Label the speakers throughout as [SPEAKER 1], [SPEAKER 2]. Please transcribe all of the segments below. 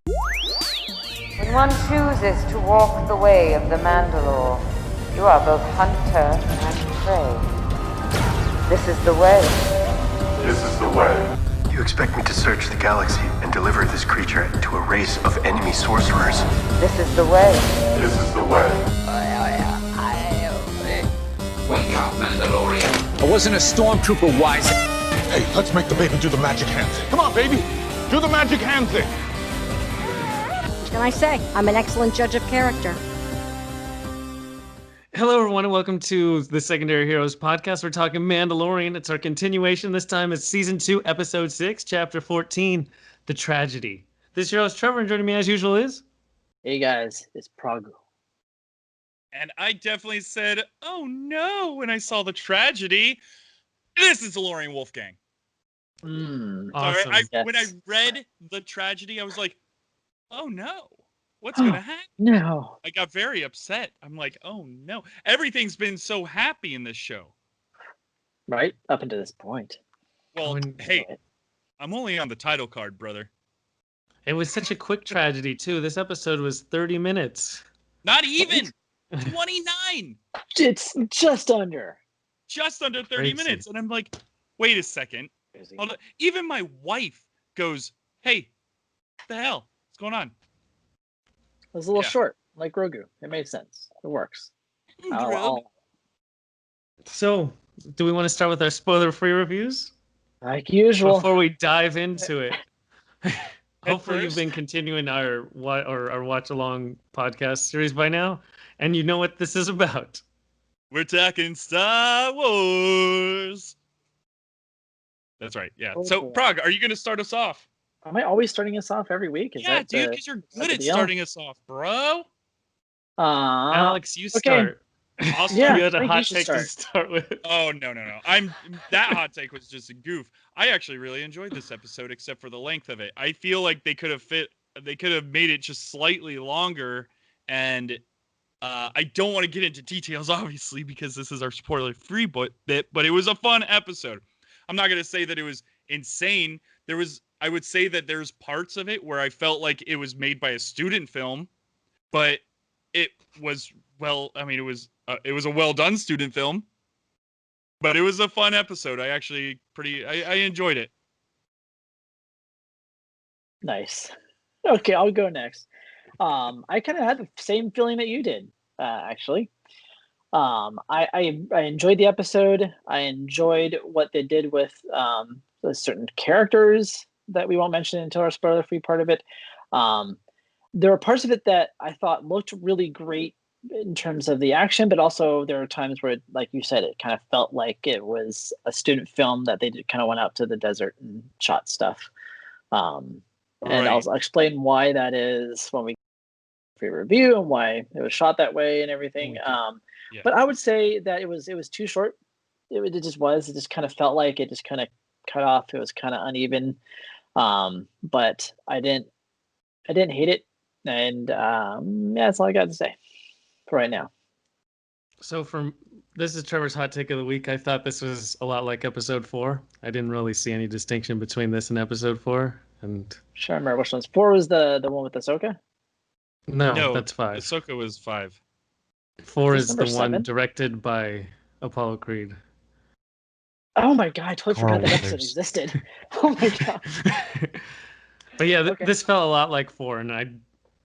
[SPEAKER 1] When one chooses to walk the way of the Mandalore, you are both hunter and prey. This is the way.
[SPEAKER 2] This is the way.
[SPEAKER 3] You expect me to search the galaxy and deliver this creature to a race of enemy sorcerers?
[SPEAKER 1] This is the way.
[SPEAKER 2] This is the way.
[SPEAKER 4] Wake up, Mandalorian.
[SPEAKER 5] I wasn't a stormtrooper, wise.
[SPEAKER 6] Hey, let's make the baby do the magic hand thing. Come on, baby. Do the magic hand thing.
[SPEAKER 7] What can I say? I'm an excellent judge of character.
[SPEAKER 8] Hello, everyone, and welcome to the Secondary Heroes podcast. We're talking Mandalorian. It's our continuation. This time it's Season 2, Episode 6, Chapter 14, The Tragedy. This year is Trevor, and joining me as usual is...
[SPEAKER 9] Hey, guys. It's Pragu.
[SPEAKER 10] And I definitely said, oh, no, when I saw The Tragedy. This is DeLorean Wolfgang.
[SPEAKER 8] Awesome.
[SPEAKER 10] Yes. When I read The Tragedy, I was like, oh, no. What's going to happen?
[SPEAKER 9] No.
[SPEAKER 10] I got very upset. I'm like, oh, no. Everything's been so happy in this show.
[SPEAKER 9] Right? Up until this point.
[SPEAKER 10] Well, hey, I'm only on the title card, brother.
[SPEAKER 8] It was such a quick tragedy, too. This episode was 30 minutes.
[SPEAKER 10] Not even! 29!
[SPEAKER 9] It's just under.
[SPEAKER 10] Just under 30
[SPEAKER 8] Crazy.
[SPEAKER 10] minutes. And I'm like, wait a second. Hold on. Even my wife goes, hey, what the hell? What's going on?
[SPEAKER 9] It was a little short, like Grogu. It made sense. It works.
[SPEAKER 8] So, do we want to start with our spoiler-free reviews?
[SPEAKER 9] Like usual.
[SPEAKER 8] Before we dive into it. Hopefully
[SPEAKER 10] first.
[SPEAKER 8] you've been continuing our watch-along podcast series by now, and you know what this is about.
[SPEAKER 10] We're talking Star Wars. That's right. Yeah. So, Prague, are you going to start us off?
[SPEAKER 9] Am I always starting us off every week?
[SPEAKER 10] Yeah, dude, because you're good at starting us off, bro.
[SPEAKER 8] Alex, you start.
[SPEAKER 10] I'll start.
[SPEAKER 9] Yeah,
[SPEAKER 8] You had
[SPEAKER 9] I
[SPEAKER 8] a
[SPEAKER 9] think
[SPEAKER 8] hot
[SPEAKER 9] you should
[SPEAKER 8] take to
[SPEAKER 9] start.
[SPEAKER 8] start with.
[SPEAKER 10] Oh, no. That hot take was just a goof. I actually really enjoyed this episode, except for the length of it. I feel like they could have made it just slightly longer, and I don't want to get into details, obviously, because this is our spoiler-free bit, but it was a fun episode. I'm not going to say that it was insane. I would say that there's parts of it where I felt like it was made by a student film, but it was, it was a well-done student film, but it was a fun episode. I enjoyed it.
[SPEAKER 9] Nice. Okay, I'll go next. I kind of had the same feeling that you did, actually. I enjoyed the episode. I enjoyed what they did with the certain characters that we won't mention until our spoiler-free part of it. There were parts of it that I thought looked really great in terms of the action, but also there were times where, like you said, it kind of felt like it was a student film that they kind of went out to the desert and shot stuff. And I'll explain why that is when we free review and why it was shot that way and everything. But I would say that it was too short. It just kind of felt like it just kind of cut off. It was kind of uneven. But I didn't hate it. And that's all I got to say for right now.
[SPEAKER 8] So this is Trevor's hot take of the week. I thought this was a lot like episode 4. I didn't really see any distinction between this and episode 4. And
[SPEAKER 9] Sure, I remember which one's 4 was the one with Ahsoka.
[SPEAKER 8] No, that's 5.
[SPEAKER 10] Ahsoka was 5.
[SPEAKER 8] 4
[SPEAKER 9] Is
[SPEAKER 8] is
[SPEAKER 9] this
[SPEAKER 8] the
[SPEAKER 9] number
[SPEAKER 8] one
[SPEAKER 9] 7?
[SPEAKER 8] directed by Apollo Creed.
[SPEAKER 9] Oh my god, I totally
[SPEAKER 6] Carl
[SPEAKER 9] forgot that episode
[SPEAKER 6] Weathers.
[SPEAKER 9] existed. Oh my god.
[SPEAKER 8] But yeah,
[SPEAKER 9] Okay.
[SPEAKER 8] this felt a lot like 4, and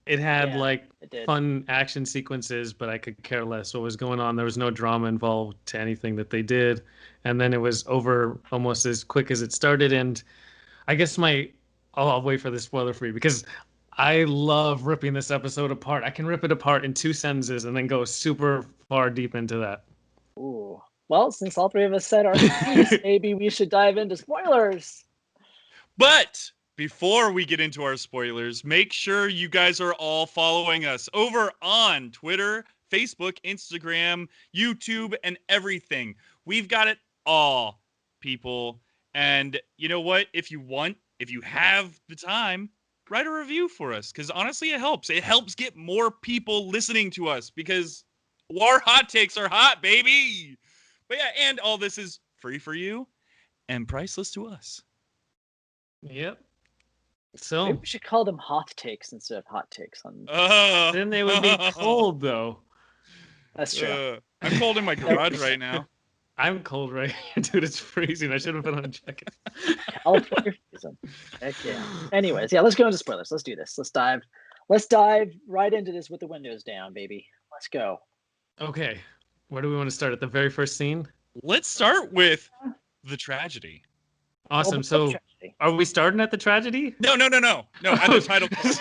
[SPEAKER 8] it had
[SPEAKER 9] Yeah,
[SPEAKER 8] like
[SPEAKER 9] it did.
[SPEAKER 8] fun action sequences, but I could care less what was going on. There was no drama involved to anything that they did, and then it was over almost as quick as it started. And I guess I'll wait for the spoiler free because I love ripping this episode apart. I can rip it apart in 2 sentences and then go super far deep into that.
[SPEAKER 9] Ooh. Well, since all 3 of us said our piece, maybe we should dive into spoilers.
[SPEAKER 10] But before we get into our spoilers, make sure you guys are all following us over on Twitter, Facebook, Instagram, YouTube, and everything. We've got it all, people. And you know what? If you have the time, write a review for us. Because honestly, it helps. It helps get more people listening to us because our hot takes are hot, baby. But yeah, and all this is free for you and priceless to us.
[SPEAKER 8] Yep. So
[SPEAKER 9] Maybe we should call them Hoth takes instead of hot takes.
[SPEAKER 8] then they would be cold, though.
[SPEAKER 9] That's true.
[SPEAKER 10] I'm cold in my garage right now.
[SPEAKER 8] I'm cold right here, dude. It's freezing. I should have put on a jacket.
[SPEAKER 9] California season. Heck yeah. Anyways, yeah, let's go into spoilers. Let's do this. Let's dive right into this with the windows down, baby. Let's go.
[SPEAKER 8] Okay. Where do we want to start? At the very first scene?
[SPEAKER 10] Let's start with the tragedy.
[SPEAKER 8] Awesome. So, are we starting at the tragedy?
[SPEAKER 10] No. At the title card.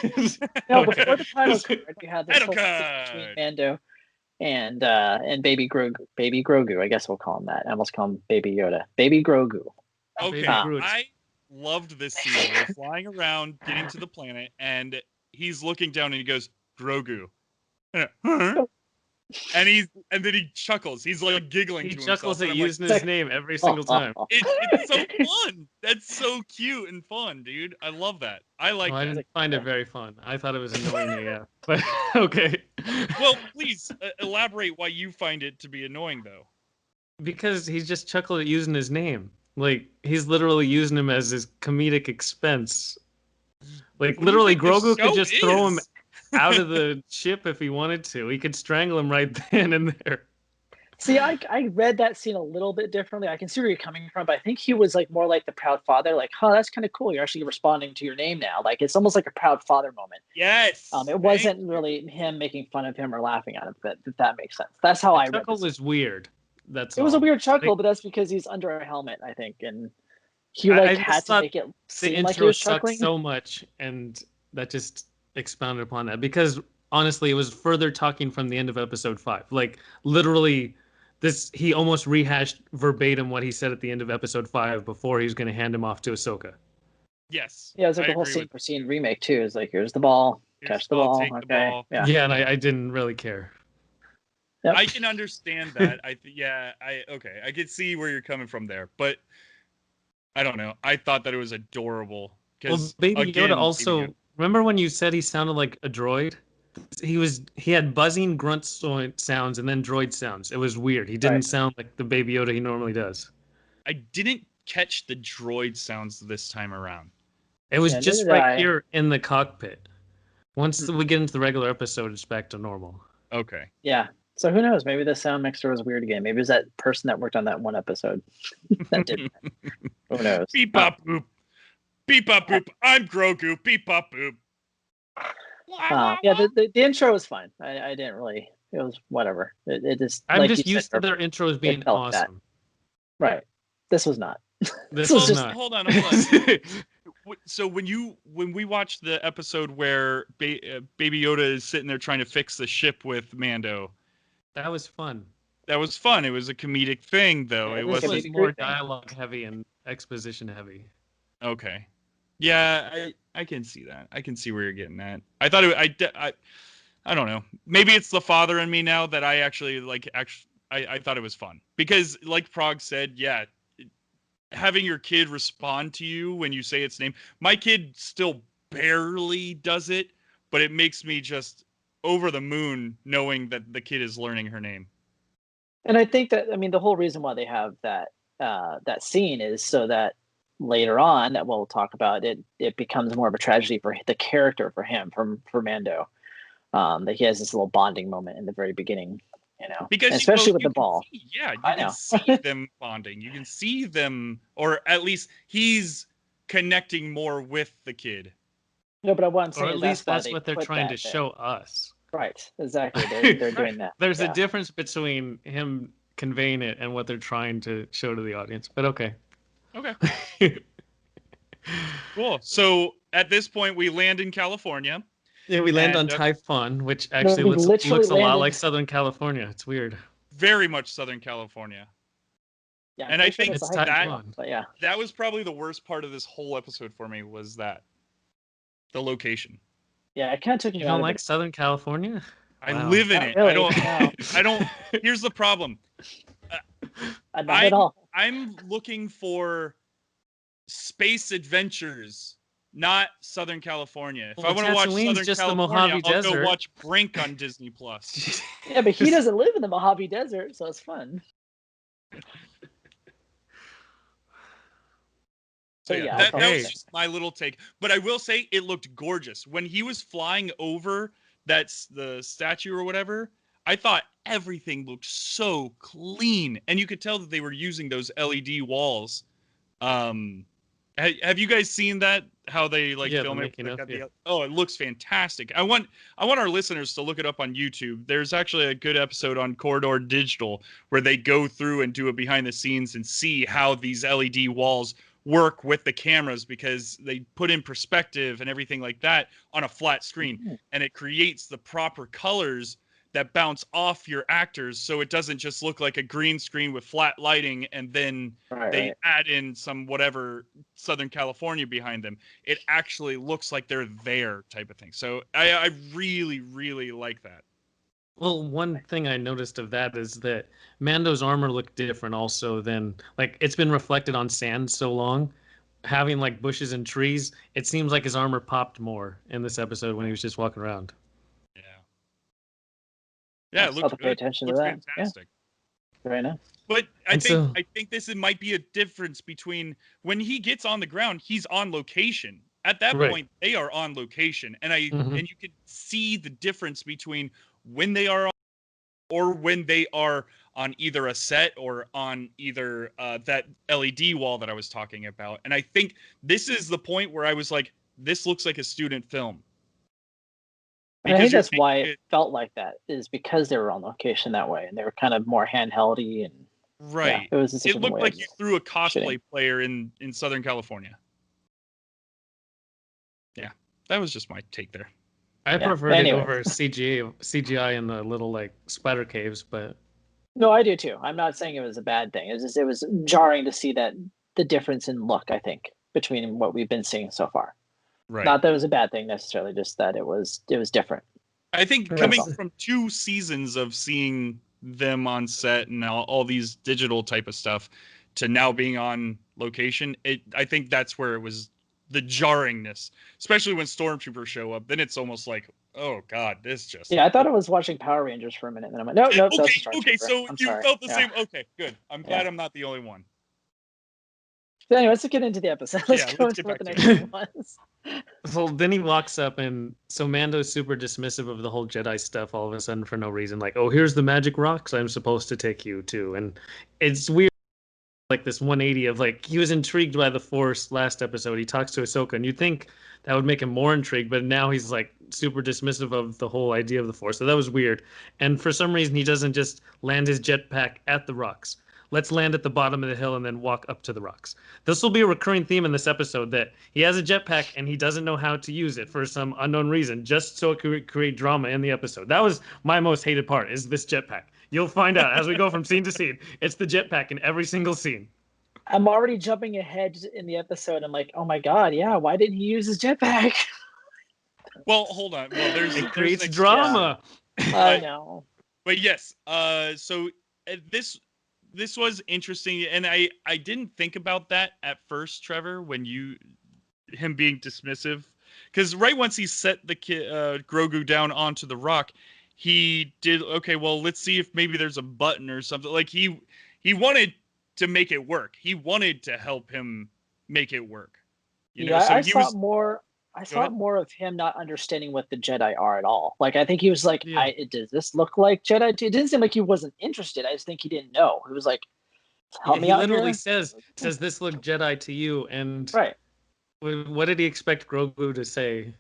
[SPEAKER 9] No, before the title card, we had the
[SPEAKER 10] Title
[SPEAKER 9] whole scene
[SPEAKER 10] card.
[SPEAKER 9] between Mando and Baby Grogu. I guess we'll call him that. I almost call him Baby Yoda. Baby Grogu.
[SPEAKER 10] Okay, I loved this scene. We're flying around, getting to the planet, and he's looking down and he goes, Grogu. And then he chuckles. He's like giggling to himself.
[SPEAKER 8] He chuckles at
[SPEAKER 10] I'm
[SPEAKER 8] using his name every single time.
[SPEAKER 10] It's so fun. That's so cute and fun, dude. I love that. I like that.
[SPEAKER 8] I didn't find it very fun. I thought it was annoying, yeah. But okay.
[SPEAKER 10] Well, please elaborate why you find it to be annoying, though.
[SPEAKER 8] Because he's just chuckled at using his name. Like, he's literally using him as his comedic expense. Like, literally, Grogu could just throw him out of the ship if he wanted to. He could strangle him right then and there.
[SPEAKER 9] See, I read that scene a little bit differently. I can see where you're coming from, but I think he was like more like the proud father. Like, that's kind of cool. You're actually responding to your name now. Like, it's almost like a proud father moment.
[SPEAKER 10] Yes.
[SPEAKER 9] It wasn't really him making fun of him or laughing at him, but if that makes sense. That's how I read it.
[SPEAKER 8] Chuckle was weird. It
[SPEAKER 9] was a weird chuckle, but that's because he's under a helmet, I think, and he had to make it seem like he was chuckling
[SPEAKER 8] so much, and that just expounded upon that. Because honestly, it was further talking from the end of episode 5. Like, literally, he almost rehashed verbatim what he said at the end of episode 5 before he was going to hand him off to Ahsoka.
[SPEAKER 10] Yes.
[SPEAKER 9] Yeah, it was like the whole scene for scene remake too. It's like, here's the ball, catch the ball,
[SPEAKER 10] take the ball.
[SPEAKER 9] Yeah,
[SPEAKER 8] and I didn't really care.
[SPEAKER 9] Yep.
[SPEAKER 10] I can understand that. I could see where you're coming from there, but I don't know. I thought that it was adorable.
[SPEAKER 8] Well, Baby Yoda also. Remember when you said he sounded like a droid? He had buzzing grunt sounds and then droid sounds. It was weird. He didn't sound like the Baby Yoda he normally does.
[SPEAKER 10] I didn't catch the droid sounds this time around.
[SPEAKER 8] It was just right here in the cockpit. Once we get into the regular episode, it's back to normal.
[SPEAKER 10] Okay.
[SPEAKER 9] Yeah. So who knows? Maybe the sound mixer was weird again. Maybe it was that person that worked on that one episode that did that. Who knows?
[SPEAKER 10] Beep bop boop. Beep bop boop. I'm Grogu. Beep bop boop.
[SPEAKER 9] Yeah, the intro was fine. I didn't really. It was whatever. It just.
[SPEAKER 8] I'm just used to their intros being awesome.
[SPEAKER 9] Right. This was not.
[SPEAKER 8] This was
[SPEAKER 10] just
[SPEAKER 8] not.
[SPEAKER 10] Hold on. So when we watched the episode where Baby Yoda is sitting there trying to fix the ship with Mando,
[SPEAKER 8] that was fun.
[SPEAKER 10] That was fun. It was a comedic thing, though.
[SPEAKER 9] Yeah,
[SPEAKER 10] it
[SPEAKER 8] was more dialogue heavy and exposition heavy. Okay.
[SPEAKER 10] Yeah, I can see that. I can see where you're getting at. I thought I don't know. Maybe it's the father in me now that I actually like. I thought it was fun because, like Prague said, yeah, having your kid respond to you when you say its name. My kid still barely does it, but it makes me just over the moon knowing that the kid is learning her name.
[SPEAKER 9] And I think that, I mean, the whole reason why they have that scene is so that later on, that we'll talk about, it becomes more of a tragedy for the character, for Mando. That he has this little bonding moment in the very beginning,
[SPEAKER 10] because
[SPEAKER 9] especially with the ball.
[SPEAKER 10] You can see them bonding. You can see them, or at least he's connecting more with the kid.
[SPEAKER 9] No, but what I'm saying
[SPEAKER 8] or at
[SPEAKER 9] is
[SPEAKER 8] least that's what they're trying to show us.
[SPEAKER 9] Right, exactly. They're doing that.
[SPEAKER 8] There's a difference between him conveying it and what they're trying to show to the audience. But okay.
[SPEAKER 10] Cool. So at this point, we land in California.
[SPEAKER 8] Yeah, we land on Typhon, which actually looks a lot like Southern California. It's weird.
[SPEAKER 10] Very much Southern California.
[SPEAKER 9] Yeah,
[SPEAKER 10] and I think
[SPEAKER 9] it's
[SPEAKER 10] that was probably the worst part of this whole episode for me was that the location.
[SPEAKER 9] Yeah, it kind of took me.
[SPEAKER 8] You don't like Southern California?
[SPEAKER 10] I live in it.
[SPEAKER 9] Really,
[SPEAKER 10] I don't. Here's the problem.
[SPEAKER 9] Not at all.
[SPEAKER 10] I'm looking for space adventures, not Southern California. If I want to watch Southern California, I'll go watch Brink on Disney Plus.
[SPEAKER 9] Yeah, but he doesn't live in the Mojave Desert, so it's fun.
[SPEAKER 10] So
[SPEAKER 9] But
[SPEAKER 10] yeah,
[SPEAKER 9] yeah, I
[SPEAKER 10] that
[SPEAKER 9] thought
[SPEAKER 10] was
[SPEAKER 8] okay.
[SPEAKER 10] just my little take. But I will say it looked gorgeous when he was flying over that's the statue or whatever. I thought everything looked so clean, and you could tell that they were using those LED walls. Have you guys seen that? How they like
[SPEAKER 8] Yeah, the
[SPEAKER 10] film it?
[SPEAKER 8] making of, yeah.
[SPEAKER 10] Oh, it looks fantastic. I want our listeners to look it up on YouTube. There's actually a good episode on Corridor Digital where they go through and do a behind the scenes and see how these LED walls work with the cameras, because they put in perspective and everything like that on a flat screen, and it creates the proper colors that bounce off your actors, so it doesn't just look like a green screen with flat lighting and then they add in some whatever Southern California behind them. It actually looks like they're there, type of thing. So I really, really like that.
[SPEAKER 8] Well, one thing I noticed of that is that Mando's armor looked different also than, like, it's been reflected on sand so long. Having like bushes and trees, it seems like his armor popped more in this episode when he was just walking around.
[SPEAKER 10] Yeah. Yeah, it
[SPEAKER 9] I'll
[SPEAKER 10] looks
[SPEAKER 9] have to pay
[SPEAKER 10] good.
[SPEAKER 9] attention to
[SPEAKER 10] Looks
[SPEAKER 9] that.
[SPEAKER 10] fantastic.
[SPEAKER 9] Yeah. Very nice.
[SPEAKER 10] But I
[SPEAKER 8] And
[SPEAKER 10] think
[SPEAKER 8] so-
[SPEAKER 10] I think this might be a difference between when he gets on the ground, he's on location. At that
[SPEAKER 8] Right.
[SPEAKER 10] point, they are on location, and
[SPEAKER 8] Mhm.
[SPEAKER 10] and you can see the difference between when they are on, or when they are on either a set or on either that LED wall that I was talking about. And I think this is the point where I was like, this looks like a student film.
[SPEAKER 9] And I think
[SPEAKER 10] you're
[SPEAKER 9] that's why
[SPEAKER 10] making
[SPEAKER 9] it felt like that, is because they were on location that way and they were kind of more handheldy and
[SPEAKER 10] right.
[SPEAKER 9] it was just a
[SPEAKER 10] It
[SPEAKER 9] different
[SPEAKER 10] looked
[SPEAKER 9] way
[SPEAKER 10] like
[SPEAKER 9] of
[SPEAKER 10] you threw a cosplay
[SPEAKER 9] shooting.
[SPEAKER 10] player in Southern California. Yeah, that was just my take there.
[SPEAKER 8] I
[SPEAKER 9] Yeah,
[SPEAKER 8] preferred it
[SPEAKER 9] anyway.
[SPEAKER 8] over CGI in the little like spider caves, but
[SPEAKER 9] No, I do too. I'm not saying it was a bad thing. It was jarring to see that the difference in look, I think, between what we've been seeing so far.
[SPEAKER 10] Right.
[SPEAKER 9] Not that it was a bad thing necessarily, just that it was different.
[SPEAKER 10] I think
[SPEAKER 8] Right.
[SPEAKER 10] coming from 2 seasons of seeing them on set and all these digital type of stuff to now being on location, I think that's where it was the jarringness, especially when stormtroopers show up. Then it's almost like, oh god, this just
[SPEAKER 9] Yeah, I thought I was watching Power Rangers for a minute, and then I'm like, no, that's a
[SPEAKER 10] okay,
[SPEAKER 9] Stormtrooper.
[SPEAKER 10] so
[SPEAKER 9] I'm
[SPEAKER 10] you
[SPEAKER 9] sorry.
[SPEAKER 10] felt the
[SPEAKER 9] Yeah.
[SPEAKER 10] same. Okay, good. I'm glad
[SPEAKER 9] Yeah.
[SPEAKER 10] I'm not the only one.
[SPEAKER 9] So anyway, let's get into the episode. Let's
[SPEAKER 10] Yeah,
[SPEAKER 9] go
[SPEAKER 10] let's
[SPEAKER 9] into
[SPEAKER 10] get
[SPEAKER 9] what the
[SPEAKER 10] back
[SPEAKER 9] next
[SPEAKER 10] to
[SPEAKER 9] thing was.
[SPEAKER 8] so then he walks up, and so Mando's super dismissive of the whole Jedi stuff all of a sudden for no reason. Like, oh, here's the magic rocks I'm supposed to take you to. And it's weird, like this 180 of like, he was intrigued by the Force last episode. He talks to Ahsoka, and you'd think that would make him more intrigued, but now he's like super dismissive of the whole idea of the Force. So that was weird. And for some reason, he doesn't just land his jetpack at the rocks. Let's land at the bottom of the hill and then walk up to the rocks. This will be a recurring theme in this episode, that he has a jetpack and he doesn't know how to use it for some unknown reason, just so it could create drama in the episode. That was my most hated part, is this jetpack. You'll find out as we go from scene to scene. It's the jetpack in every single scene.
[SPEAKER 9] I'm already jumping ahead in the episode. I'm like, oh my god, yeah, why didn't he use his jetpack?
[SPEAKER 10] Well, hold on. Well, there's
[SPEAKER 8] It
[SPEAKER 10] there's
[SPEAKER 8] creates
[SPEAKER 10] an
[SPEAKER 8] drama.
[SPEAKER 9] I know.
[SPEAKER 10] But yes, so this was interesting, and I didn't think about that at first, Trevor, when him being dismissive, because right once he set the Grogu down onto the rock, he did okay. Well, let's see if maybe there's a button or something. Like he wanted to make it work. He wanted to help him make it work. You know,
[SPEAKER 9] Yeah,
[SPEAKER 10] so
[SPEAKER 9] I
[SPEAKER 10] he
[SPEAKER 9] saw
[SPEAKER 10] was.
[SPEAKER 9] it more. I saw it
[SPEAKER 10] ahead.
[SPEAKER 9] more of him not understanding what the Jedi are at all. Like, I think he was like,
[SPEAKER 8] Yeah.
[SPEAKER 9] does this look like Jedi? It didn't seem like he wasn't interested. I just think he didn't know. He was like, help me
[SPEAKER 8] He
[SPEAKER 9] out
[SPEAKER 8] literally
[SPEAKER 9] here.
[SPEAKER 8] says, "Does this look Jedi to you?" And
[SPEAKER 9] Right.
[SPEAKER 8] what did he expect Grogu to say?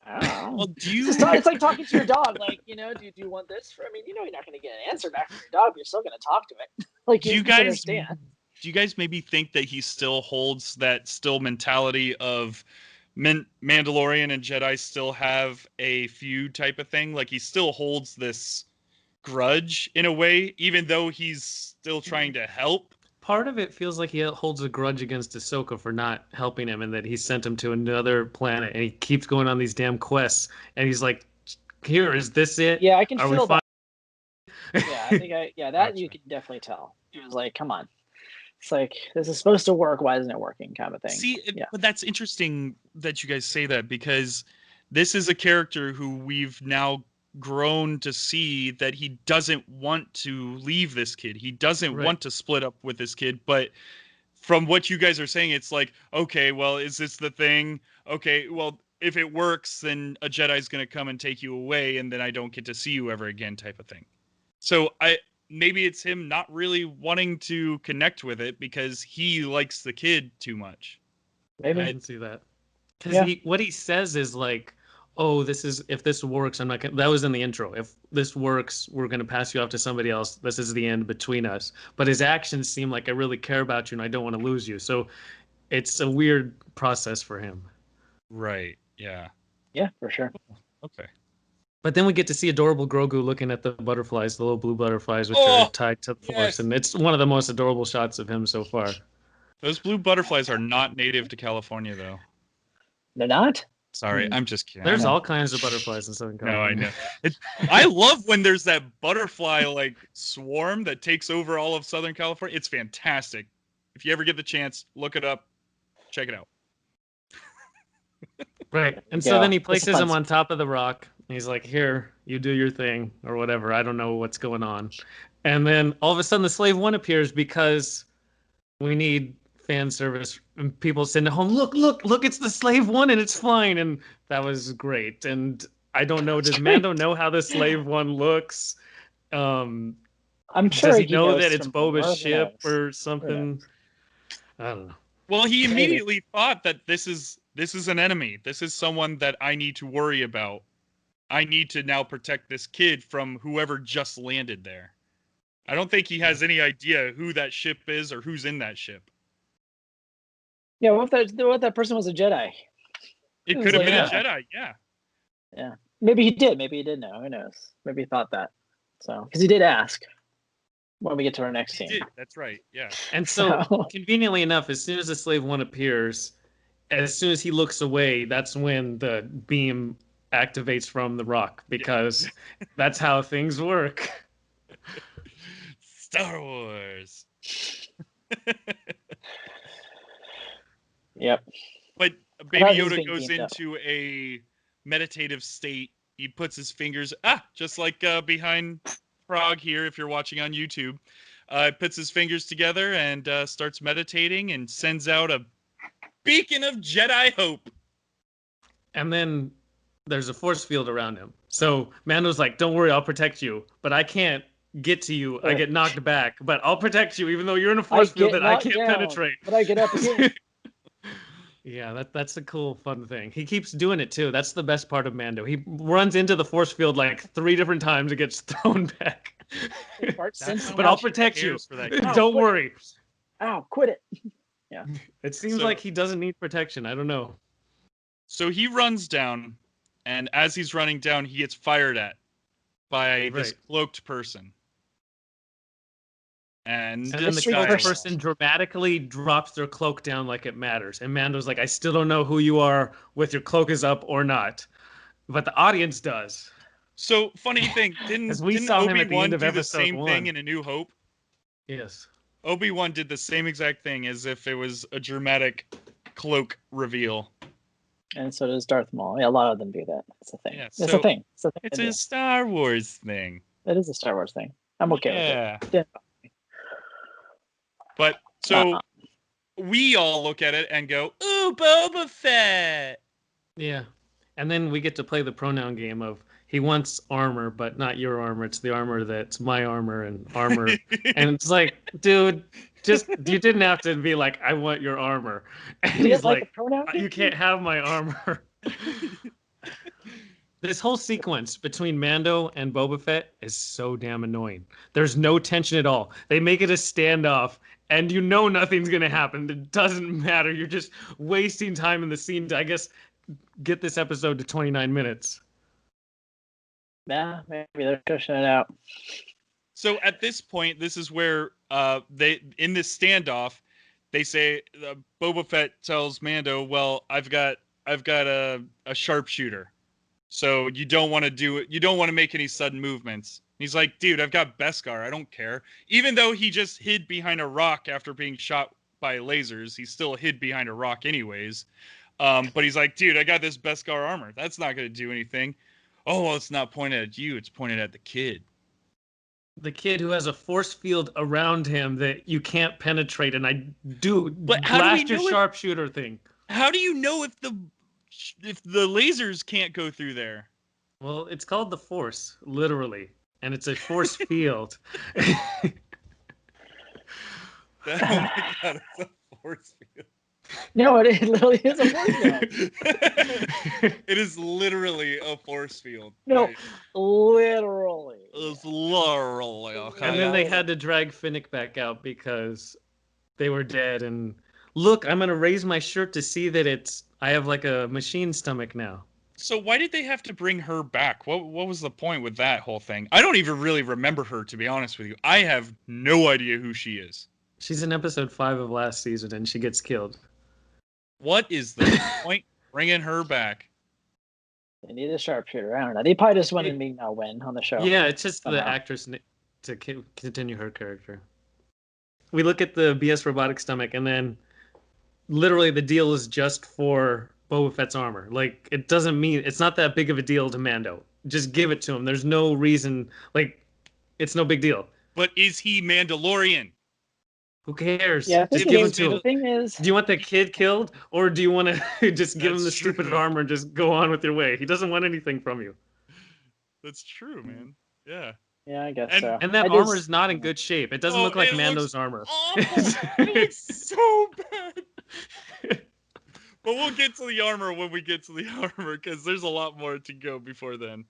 [SPEAKER 9] I don't know.
[SPEAKER 10] Well, do you?
[SPEAKER 9] It's like talking to your dog. Like, do you want this? I mean, you're not going to get an answer back from your dog, but you're still going to talk to it. Like,
[SPEAKER 10] Do you
[SPEAKER 9] can
[SPEAKER 10] guys
[SPEAKER 9] understand.
[SPEAKER 10] do you guys maybe think that he still holds that mentality of Mandalorian and Jedi still have a feud type of thing? Like he still holds this grudge in a way, even though he's still trying to help?
[SPEAKER 8] Part of it feels like he holds a grudge against Ahsoka for not helping him, and that he sent him to another planet, and he keeps going on these damn quests, and he's like, "Here, is this it?
[SPEAKER 9] Yeah, I can
[SPEAKER 8] Are we
[SPEAKER 9] feel
[SPEAKER 8] fine?"
[SPEAKER 9] that. Yeah, I think that you can definitely tell. He was like, come on. It's like, this is supposed to work. Why isn't it working? Kind of thing.
[SPEAKER 10] See,
[SPEAKER 9] yeah.
[SPEAKER 10] but that's interesting that you guys say that, because this is a character who we've now grown to see that he doesn't want to leave this kid. He doesn't
[SPEAKER 8] Right.
[SPEAKER 10] want to split up with this kid, but from what you guys are saying, it's like, okay, well, is this the thing? Okay, well, if it works, then a Jedi's going to come and take you away, and then I don't get to see you ever again, type of thing. So maybe it's him not really wanting to connect with it because he likes the kid too much.
[SPEAKER 9] Maybe.
[SPEAKER 8] I didn't see that. Because what he says is like, oh, if this works, I'm not gonna, that was in the intro. If this works, we're going to pass you off to somebody else. This is the end between us. But his actions seem like I really care about you and I don't want to lose you. So it's a weird process for him.
[SPEAKER 10] Right. Yeah.
[SPEAKER 9] Yeah, for sure.
[SPEAKER 10] Okay.
[SPEAKER 8] But then we get to see adorable Grogu looking at the butterflies, the little blue butterflies, which are tied to the Force. And it's one of the most adorable shots of him so far.
[SPEAKER 10] Those blue butterflies are not native to California, though.
[SPEAKER 9] They're not?
[SPEAKER 10] Sorry, I'm just kidding.
[SPEAKER 8] There's all kinds of butterflies in Southern California.
[SPEAKER 10] No, I know. I love when there's that butterfly like swarm that takes over all of Southern California. It's fantastic. If you ever get the chance, look it up. Check it out.
[SPEAKER 8] Right. And so then he places him on top of the rock. And he's like, here, you do your thing or whatever. I don't know what's going on. And then all of a sudden the Slave One appears because we need fan service and people send it home. Look, it's the Slave One and it's fine. And that was great. And I don't know, does Mando know how the Slave One looks?
[SPEAKER 9] I'm sure
[SPEAKER 8] does he know that it's Boba's ship or something? I don't know.
[SPEAKER 10] Well, he immediately thought that this is an enemy. This is someone that I need to worry about. I need to now protect this kid from whoever just landed there. I don't think he has any idea who that ship is or who's in that ship.
[SPEAKER 9] Yeah, what if that person was a Jedi?
[SPEAKER 10] It could have been a Jedi, yeah.
[SPEAKER 9] Yeah. Maybe he did. Maybe he didn't know. Who knows? Maybe he thought that. So, because he did ask when we get to our next scene.
[SPEAKER 10] He did. That's right, yeah.
[SPEAKER 8] And so, conveniently enough, as soon as the Slave One appears, as soon as he looks away, that's when the beam activates from the rock, because that's how things work.
[SPEAKER 10] Star Wars.
[SPEAKER 9] Yep.
[SPEAKER 10] But Baby Yoda goes into a meditative state. He puts his fingers, just like behind Frog here, if you're watching on YouTube. Puts his fingers together and starts meditating and sends out a beacon of Jedi hope.
[SPEAKER 8] And then there's a force field around him. So Mando's like, don't worry, I'll protect you. But I can't get to you. I get knocked back. But I'll protect you, even though you're in a force field that I can't penetrate.
[SPEAKER 9] But I get up again.
[SPEAKER 8] Yeah, that's a cool, fun thing. He keeps doing it, too. That's the best part of Mando. He runs into the force field like 3 different times and gets thrown back. But I'll protect you. Don't worry.
[SPEAKER 9] Ow, quit it. Yeah.
[SPEAKER 8] It seems like he doesn't need protection. I don't know.
[SPEAKER 10] So he runs down, and as he's running down, he gets fired at by this cloaked person. And
[SPEAKER 8] then the cloaked person dramatically drops their cloak down like it matters. And Mando's like, I still don't know who you are, whether your cloak is up or not. But the audience does.
[SPEAKER 10] So, funny thing, didn't Obi-Wan do the same thing in A New Hope?
[SPEAKER 8] Yes.
[SPEAKER 10] Obi-Wan did the same exact thing as if it was a dramatic cloak reveal.
[SPEAKER 9] And so does Darth Maul. Yeah, a lot of them do that. It's a thing. Yeah,
[SPEAKER 10] it's a thing. It's a Star Wars thing.
[SPEAKER 9] It is a Star Wars thing. I'm okay with it.
[SPEAKER 10] But, so, we all look at it and go, ooh, Boba Fett!
[SPEAKER 8] Yeah. And then we get to play the pronoun game of, he wants armor, but not your armor. It's the armor that's my armor and armor. And it's like, dude, you didn't have to be like, I want your armor. And he's like, you can't have my armor. This whole sequence between Mando and Boba Fett is so damn annoying. There's no tension at all. They make it a standoff, and you know nothing's going to happen. It doesn't matter. You're just wasting time in the scene to, I guess, get this episode to 29 minutes.
[SPEAKER 9] Yeah, maybe they're pushing it out.
[SPEAKER 10] So at this point, this is where they, in this standoff, they say Boba Fett tells Mando, "Well, I've got a sharpshooter, so you don't want to do it. You don't want to make any sudden movements." He's like, "Dude, I've got Beskar. I don't care." Even though he just hid behind a rock after being shot by lasers, he still hid behind a rock anyways. But he's like, "Dude, I got this Beskar armor. That's not going to do anything." "Oh, well, it's not pointed at you. It's pointed at the kid."
[SPEAKER 8] the kid who has a force field around him that you can't penetrate, and I do blast your sharpshooter thing.
[SPEAKER 10] How do you know if the lasers can't go through there?
[SPEAKER 8] Well, it's called the Force, literally, and it's a force field.
[SPEAKER 10] Oh my god, it's a force field.
[SPEAKER 9] No, it literally is a force field.
[SPEAKER 10] It is literally a force field.
[SPEAKER 9] No,
[SPEAKER 10] Right.
[SPEAKER 9] literally.
[SPEAKER 10] It's literally. Okay.
[SPEAKER 8] And then they had to drag Finnick back out because they were dead. And look, I'm gonna raise my shirt to see that I have like a machine stomach now.
[SPEAKER 10] So why did they have to bring her back? What was the point with that whole thing? I don't even really remember her, to be honest with you. I have no idea who she is.
[SPEAKER 8] She's in episode 5 of last season, and she gets killed.
[SPEAKER 10] What is the point bringing her back?
[SPEAKER 9] They need a sharpshooter. I don't know. They probably just wanted me to win on the show.
[SPEAKER 8] Yeah, it's just the actress to continue her character. We look at the BS robotic stomach, and then literally the deal is just for Boba Fett's armor. Like, it doesn't mean it's not that big of a deal to Mando. Just give it to him. There's no reason. Like, it's no big deal.
[SPEAKER 10] But is he Mandalorian?
[SPEAKER 8] Who cares?
[SPEAKER 9] Yeah,
[SPEAKER 8] just give him to
[SPEAKER 9] the
[SPEAKER 8] him.
[SPEAKER 9] thing is,
[SPEAKER 8] Do you want the kid killed, or do you want to just give him the
[SPEAKER 10] That's true.
[SPEAKER 8] stupid armor and just go on with your way? He doesn't want anything from you.
[SPEAKER 10] That's true, man. Yeah.
[SPEAKER 9] yeah, I guess
[SPEAKER 10] And-
[SPEAKER 9] so.
[SPEAKER 8] And that
[SPEAKER 9] I
[SPEAKER 8] armor
[SPEAKER 9] just-
[SPEAKER 8] is not in good shape. It doesn't
[SPEAKER 10] Oh,
[SPEAKER 8] look like
[SPEAKER 10] it
[SPEAKER 8] Mando's
[SPEAKER 10] looks
[SPEAKER 8] armor.
[SPEAKER 10] Awful. It looks so bad. But we'll get to the armor when we get to the armor, because there's a lot more to go before then.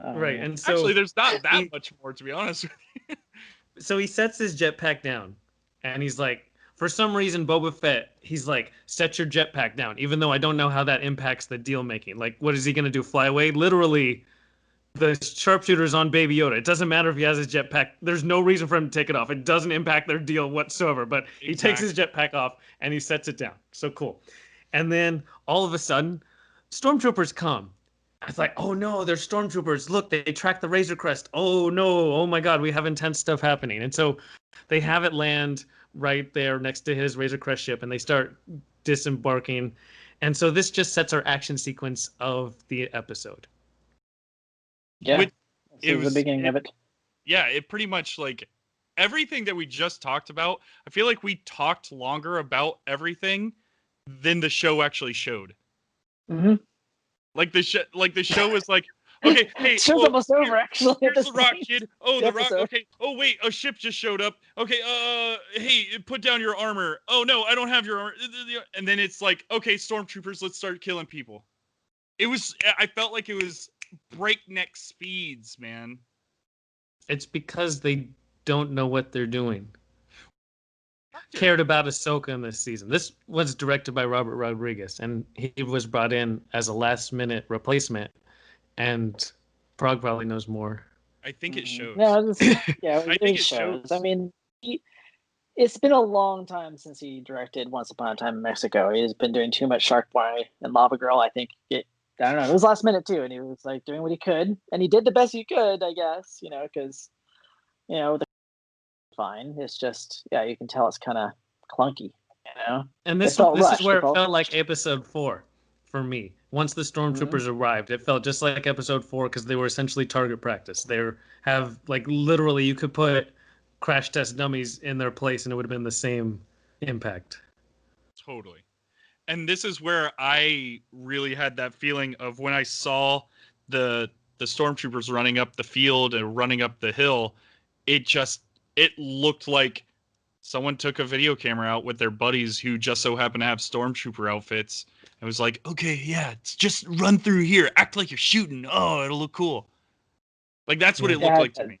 [SPEAKER 8] Right, and so
[SPEAKER 10] Actually, there's not that much more, to be honest with you.
[SPEAKER 8] so he sets his jetpack down, and he's like, for some reason, Boba Fett, he's like, set your jetpack down, even though I don't know how that impacts the deal making. Like, what is he gonna do? Fly away? Literally, the sharpshooter's on Baby Yoda. It doesn't matter if he has his jetpack. There's no reason for him to take it off. It doesn't impact their deal whatsoever. But he takes his jetpack off and he sets it down. So cool. And then all of a sudden, stormtroopers come. It's like, oh no, they're stormtroopers. Look, they track the Razor Crest. Oh no, oh my god, we have intense stuff happening. And so they have it land right there next to his Razor Crest ship, and they start disembarking. And so this just sets our action sequence of the episode.
[SPEAKER 9] Yeah,
[SPEAKER 10] Which-
[SPEAKER 9] this is the beginning of it.
[SPEAKER 10] Yeah, it pretty much, like, everything that we just talked about, I feel like we talked longer about everything than the show actually showed.
[SPEAKER 9] Mm-hmm.
[SPEAKER 10] Like the show was like, okay, hey,
[SPEAKER 9] Show's almost over, actually. at
[SPEAKER 10] here's
[SPEAKER 9] this
[SPEAKER 10] the rock,
[SPEAKER 9] point.
[SPEAKER 10] kid. Oh,
[SPEAKER 9] The
[SPEAKER 10] the rock.
[SPEAKER 9] episode.
[SPEAKER 10] Okay. Oh, wait, a ship just showed up. Okay. Hey, put down your armor. Oh no, I don't have your armor. And then it's like, okay, stormtroopers, let's start killing people. I felt like it was breakneck speeds, man.
[SPEAKER 8] It's because they don't know what they're doing. Cared about Ahsoka in this season. This was directed by Robert Rodriguez, and he was brought in as a last-minute replacement. And Prague probably knows more.
[SPEAKER 10] I think it shows.
[SPEAKER 9] No, yeah,
[SPEAKER 10] I
[SPEAKER 9] it
[SPEAKER 10] think it
[SPEAKER 9] shows.
[SPEAKER 10] shows.
[SPEAKER 9] I mean, it's been a long time since he directed Once Upon a Time in Mexico. He's been doing too much Shark Boy and Lava Girl. I think I don't know. It was last minute too, and he was like doing what he could, and he did the best he could, I guess. Because the fine. It's just you can tell it's kind of clunky.
[SPEAKER 8] And this
[SPEAKER 9] felt
[SPEAKER 8] is
[SPEAKER 9] rushed.
[SPEAKER 8] where
[SPEAKER 9] It
[SPEAKER 8] it
[SPEAKER 9] felt
[SPEAKER 8] felt like episode 4 for me. Once the stormtroopers
[SPEAKER 9] Mm-hmm.
[SPEAKER 8] arrived, it felt just like episode 4 because they were essentially target practice. They have, like, literally, you could put crash test dummies in their place and it would have been the same impact.
[SPEAKER 10] Totally. And this is where I really had that feeling of when I saw the stormtroopers running up the field and running up the hill, it looked like someone took a video camera out with their buddies who just so happen to have stormtrooper outfits and was like, okay, yeah, just run through here, act like you're shooting. Oh, it'll look cool. Like, that's what it looked like to me.